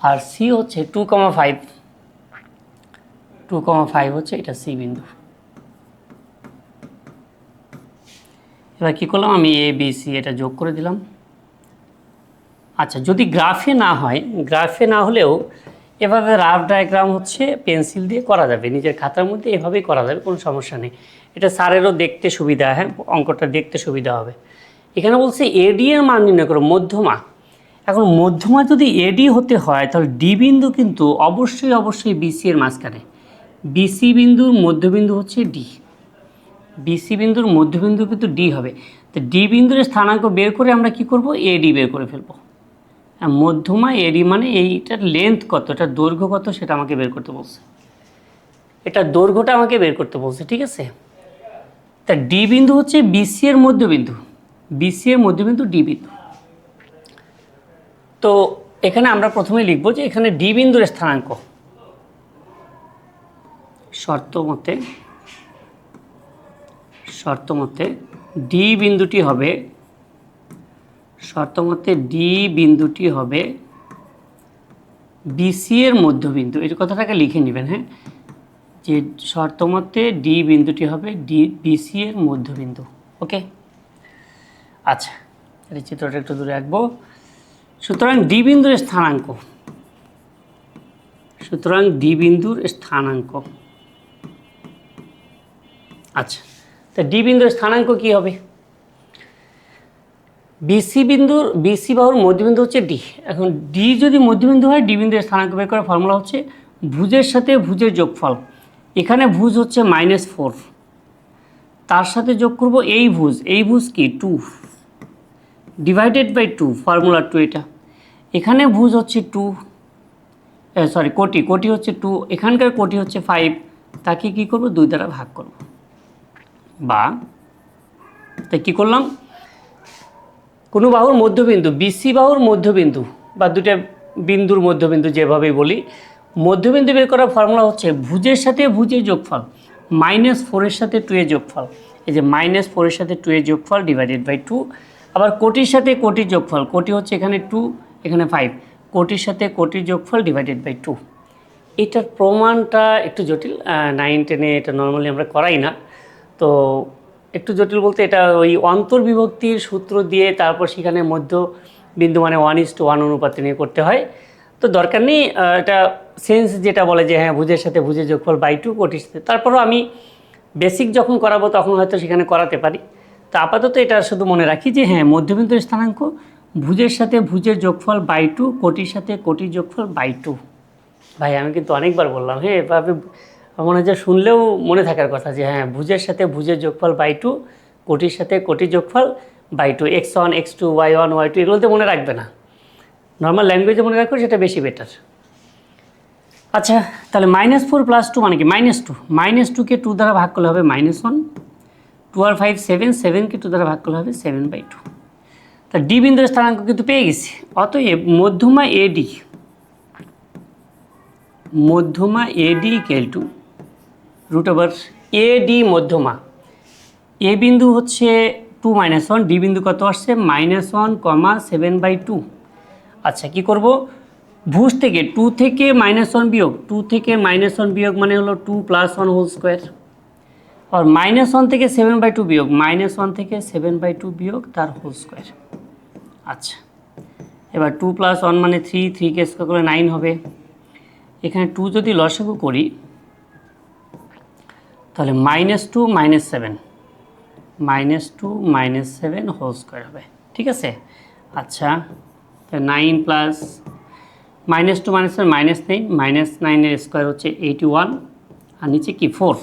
Speaker 1: আর সি হচ্ছে 2, 5, 2, 5 হচ্ছে এটা সি বিন্দু। এবার কী করলাম, আমি এ বি সি এটা যোগ করে দিলাম। আচ্ছা, যদি গ্রাফে না হয়, গ্রাফে না হলেও এভাবে রাফ ডায়াগ্রাম হচ্ছে পেন্সিল দিয়ে করা যাবে, নিজের খাতার মধ্যে এভাবেই করা যাবে, কোনো সমস্যা নেই। এটা স্যারেরও দেখতে সুবিধা, হ্যাঁ অঙ্কটা দেখতে সুবিধা হবে। এখানে বলছে এডি এর মান নির্ণয় করো, মধ্যমা। এখন মধ্যমা যদি এডি হতে হয় তাহলে ডি বিন্দু কিন্তু অবশ্যই বিসি এর মাঝখানে, বিসি বিন্দুর মধ্যবিন্দু হচ্ছে ডি, বিসি বিন্দুর মধ্যবিন্দু কিন্তু ডি হবে। তো ডি বিন্দুর স্থানাঙ্ক বের করে আমরা কি করব, এডি বের করে ফেলবো। মধ্যমা এডি মানে এইটার লেন্থ কত, এটার দৈর্ঘ্য কত সেটা আমাকে বের করতে বলছে, এটা দৈর্ঘ্যটা আমাকে বের করতে বলছে, ঠিক আছে। তা ডি বিন্দু হচ্ছে বিসি এর মধ্যবিন্দু, বিসি এর মধ্যবিন্দু ডি বিন্দু। তো এখানে আমরা প্রথমে লিখব যে এখানে ডি বিন্দুর স্থানাঙ্ক শর্তমতে ডি বিন্দুটি হবে বিসি এর মধ্যবিন্দু। এই কথাটাকে লিখে নেবেন, হ্যাঁ, যে শর্তমতে ডি বিন্দুটি হবে বিসি এর মধ্যবিন্দু। ওকে, আচ্ছা এই চিত্রটা একটু দূরে রাখবো। সুতরাং ডি বিন্দুর স্থানাঙ্ক, আচ্ছা, তা ডি বিন্দুর স্থানাঙ্ক কি হবে? বিসি বাহুর মধ্যবিন্দু হচ্ছে ডি। এখন ডি যদি মধ্যবিন্দু হয়, ডি বিন্দুর স্থানাঙ্ক বের করার ফর্মুলা হচ্ছে ভুজের সাথে ভুজের যোগফল। এখানে ভুজ হচ্ছে -4, তার সাথে যোগ করব এই ভুজ কি 2 / 2, ফর্মুলা 2 এটা। এখানে ভুজ হচ্ছে 2, কোটি হচ্ছে 2, এখানকার কোটি হচ্ছে 5, তাকে কি করব 2 দ্বারা ভাগ করব। বা তাই কী করলাম, কোনো বাহুর মধ্যবিন্দু, বিসি বাহুর মধ্যবিন্দু বা দুটা বিন্দুর মধ্যবিন্দু যেভাবেই বলি, মধ্যবিন্দু বের করার ফর্মুলা হচ্ছে ভুজের সাথে ভুজের যোগফল, -4 এর সাথে 2 এর যোগফল। এই যে -4 এর সাথে 2 এর যোগফল / 2, আবার কোটির সাথে কোটির যোগফল, কোটি হচ্ছে এখানে 2, এখানে 5, কোটির সাথে কোটির যোগফল / 2। এটার প্রমাণটা একটু জটিল, 9, 10-এ এটা নর্মালি আমরা করাই না। তো একটু জটিল বলতে এটা ওই অন্তর্বিভক্তির সূত্র দিয়ে তারপর সেখানে মধ্য বিন্দু মানে 1:1 অনুপাতে নিয়ে করতে হয়। তো দরকার নেই, এটা সেন্স যেটা বলে যে হ্যাঁ ভুজের সাথে ভুজের যোগফল /2, কোটির সাথে, তারপরও আমি বেসিক যখন করাবো তখন হয়তো সেখানে করাতে পারি। তো আপাতত এটা শুধু মনে রাখি যে হ্যাঁ মধ্যবিন্দুর স্থানাঙ্ক ভুজের সাথে ভুজের যোগফল /2, কোটির সাথে কোটির যোগফল /2। ভাই আমি কিন্তু অনেকবার বললাম, হ্যাঁ এভাবে মনে হয় যে শুনলেও মনে থাকার কথা যে হ্যাঁ ভুজের সাথে ভুজের যোগফল /2, কোটির সাথে কোটির যোগফল /2, x1, x2, y1, y2 এগুলোতে মনে রাখবে না, নর্মাল ল্যাঙ্গুয়েজে মনে রাখো, সেটা বেশি বেটার। আচ্ছা তাহলে -4 + 2 মানে কি -2কে 2 দ্বারা ভাগ করলে হবে -1, 2 আর 5 7, 7কে 2 দ্বারা ভাগ করলে হবে 7/2। তা ডি বিন্দুর স্থানাঙ্ক কিন্তু পেয়ে গেছি। অতএব মধ্যমা এডি ইকুয়াল টু √, এডি মধ্যমা। এ বিন্দু হচ্ছে 2 - 1, ডি বিন্দু কত আসছে -1, 7/2। আচ্ছা কি করব, ভুজ থেকে 2 থেকে -1 বিয়োগ, 2 থেকে -1 বিয়োগ মানে হলো 2 + 1 হোল স্কোয়ার, আর -1 থেকে 7/2 বিয়োগ, -1 থেকে 7/2 বিয়োগ তার হোল স্কোয়ার। আচ্ছা এবার 2 + 1 মানে 3, 3 কে স্কোয়ার করলে 9 হবে। এখানে 2 যদি লসাগু করি তাহলে -2 - 7, -2 - 7 হোল স্কোয়ার হবে, ঠিক আছে। আচ্ছা 9 প্লাস -2 - 7 -9, -9 স্কোয়ার হচ্ছে 81, আর নিচে কি 4।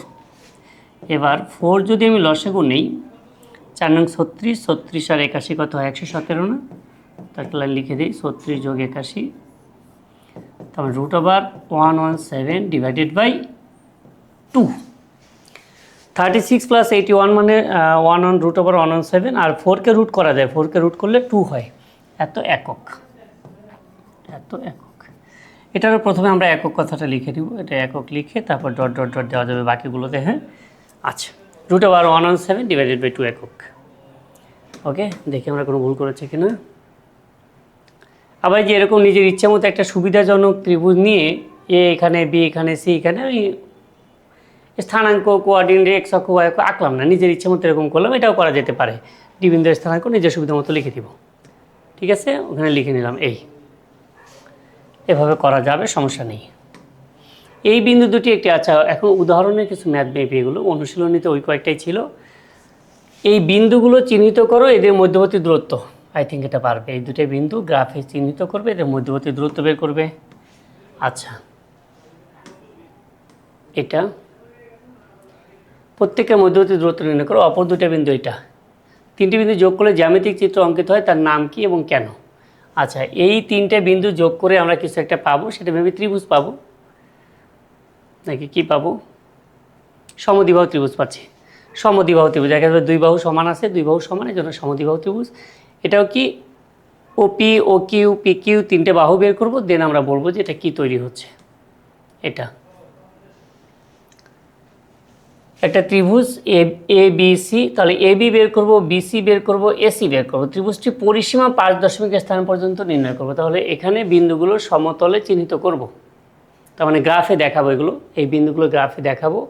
Speaker 1: এবার 4 যদি আমি লসাগু নেই, 4 নং 36, 36 আর 81 কত হয় 117 না, তাকে লিখে দিই 36 + 81, তারপর √117 / 2। 36 + 81 মানে 1/√117, আর 4কে রুট করা যায়, 4কে রুট করলে 2 হয়, এত একক। এটারও প্রথমে আমরা একক কথাটা লিখে দিব, এটা একক লিখে তারপর ডট ডট ডট দেওয়া যাবে বাকিগুলোতে। হ্যাঁ আচ্ছা, √117 / 2 একক। ওকে, দেখি আমরা কোনো ভুল করেছি কিনা। আবার যে এরকম নিজের ইচ্ছা মতো একটা সুবিধাজনক ত্রিভুজ নিয়ে এ এখানে, বি এখানে, সি এখানে, আমি স্থানাঙ্ক, কোঅর্ডিনেট, এক্স অক্ষ, ওয়াই অক্ষ আঁকলাম না, নিজের ইচ্ছা মতো এরকম করলাম, এটাও করা যেতে পারে। ডি বিন্দুর স্থানাঙ্ক নিজের সুবিধা মতো লিখে দিব, ঠিক আছে, ওখানে লিখে নিলাম। এভাবে করা যাবে, সমস্যা নেই। এই বিন্দু দুটি একটি, আচ্ছা এখন উদাহরণের কিছু ম্যাথ মেপে, এগুলো অনুশীলনীতে ওই কয়েকটাই ছিল। এই বিন্দুগুলো চিহ্নিত করো, এদের মধ্যবর্তী দূরত্ব, আই থিঙ্ক এটা পারবে। এই দুটো বিন্দু গ্রাফে চিহ্নিত করবে, এদের মধ্যবর্তী দূরত্ব বের করবে। আচ্ছা এটা প্রত্যেকের মধ্যবর্তী দূরত্ব নির্ণয় করো। অপর দুটো বিন্দু, এটা 3টি বিন্দু যোগ করলে জ্যামিতিক চিত্র অঙ্কিত হয়, তার নাম কি এবং কেন? আচ্ছা এই 3টে বিন্দু যোগ করে আমরা কিছু একটা পাবো, সেটা ভেবে ত্রিভুজ পাবো, নাকি কি পাবো? সমদ্বিবাহু ত্রিভুজ পাচ্ছি। সমদ্বিবাহু ত্রিভুজ, দেখা যাবে 2 বাহু সমান আছে, 2 বাহু সমান, এই জন্য সমদ্বিবাহু ত্রিভুজ। এটাও কি ওপি, ও কিউ, পি কিউ 3টে বাহু বের করবো, দেন আমরা বলবো যে এটা কি তৈরি হচ্ছে। এটা একটা ত্রিভুজ এ বি সি, তাহলে এ বি বের করবো, বিসি বের করবো, এসি বের করবো। ত্রিভুজটি পরিসীমা 5 দশমিক স্থান পর্যন্ত নির্ণয় করবো। তাহলে এখানে বিন্দুগুলো সমতলে চিহ্নিত করব, তার মানে গ্রাফে দেখাবো, এগুলো এই বিন্দুগুলো গ্রাফে দেখাবো।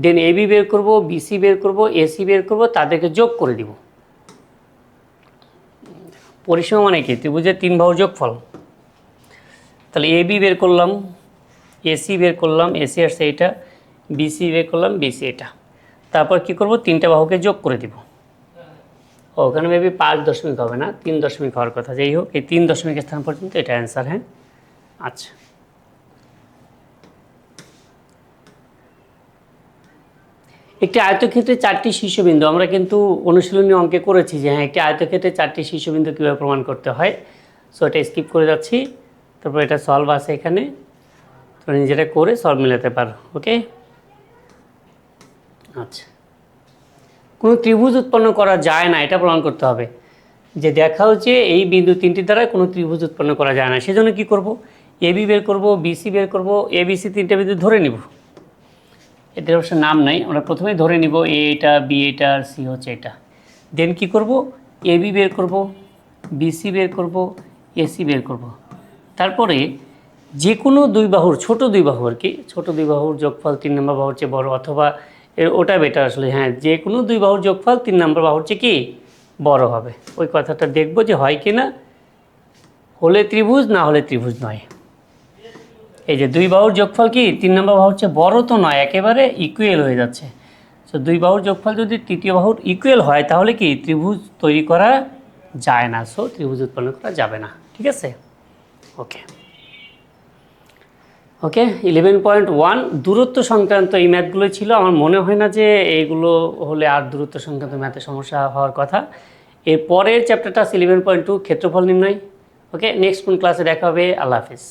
Speaker 1: দেন এ বি বের করবো, বিসি বের করবো, এসি বের করবো, তাদেরকে যোগ করে দিব। পরিসীমা মানে কি? ত্রিভুজের 3 বাহুর যোগফল। তাহলে এ বি বের করলাম, এসি বের করলাম, এসি আসছে এইটা, বিসি বের করলাম, বিসি এটা। তারপর কি করব, 3টে বাহুকে যোগ করে দিব। ওখানে মেবি 5 দশমিক হবে না, 3 দশমিক হওয়ার কথা। যাই হোক, এই 3 দশমিক স্থান পর্যন্ত এটা অ্যান্সার। হ্যাঁ আচ্ছা, একটি আয়তক্ষেত্রে 4টি শীর্ষবিন্দু, আমরা কিন্তু অনুশীলনী অঙ্কে করেছি যে হ্যাঁ একটি আয়তক্ষেত্রে 4টি শীর্ষবিন্দু কীভাবে প্রমাণ করতে হয়। সো এটা স্কিপ করে যাচ্ছি, তারপর এটা সলভ আছে এখানে, তো নিজেরা করে সলভ মেলাতে পারো। ওকে আচ্ছা, কোনো ত্রিভুজ উৎপন্ন করা যায় না এটা প্রমাণ করতে হবে। যে দেখাও যে এই বিন্দু 3টি দ্বারা কোনো ত্রিভুজ উৎপন্ন করা যায় না, সেজন্য কি করব, এ বি বের করবো, বিসি বের করবো, এ বিসি 3টে বিন্দু ধরে নিব। এদের অবশ্য নাম নাই, আমরা প্রথমেই ধরে নিব এ এটা, বি এটা, আর সি হচ্ছে এটা। দেন কি করব, এ বি বের করব, বিসি বের করব, এসি বের করব। তারপরে যে কোনো 2 বাহুর, ছোট 2 বাহু আর কি, ছোট 2 বাহুর যোগফল 3 নম্বর বাহুর চেয়ে বড়, অথবা ওটা বেটার আসলে। হ্যাঁ যে কোনো 2 বাহুর যোগফল 3 নম্বর বাহুর চেয়ে কি বড় হবে। ওই কথাটা দেখবো যে হয় কি না, হলে ত্রিভুজ, না হলে ত্রিভুজ নয়। এই যে 2 বাহুর যোগফল কি 3 নম্বর বাহুর চেয়ে বড় তো নয়, একেবারে ইকুয়াল হয়ে যাচ্ছে। সো 2 বাহুর যোগফল যদি তৃতীয় বাহুর ইকুয়াল হয় তাহলে কি ত্রিভুজ তৈরি করা যায় না, সো ত্রিভুজ উৎপন্ন করা যাবে না। ঠিক আছে, ওকে ওকে। 11.1 দূরত্ব সংক্রান্ত এই ম্যাথগুলো ছিল। আমার মনে হয় না যে এইগুলো হলে আর দূরত্ব সংক্রান্ত ম্যাথে সমস্যা হওয়ার কথা। এর পরের চ্যাপ্টারটা 11.2 ক্ষেত্রফল নির্ণয়। ওকে, নেক্সট কোন ক্লাসে দেখা হবে। আল্লাহ হাফিজ।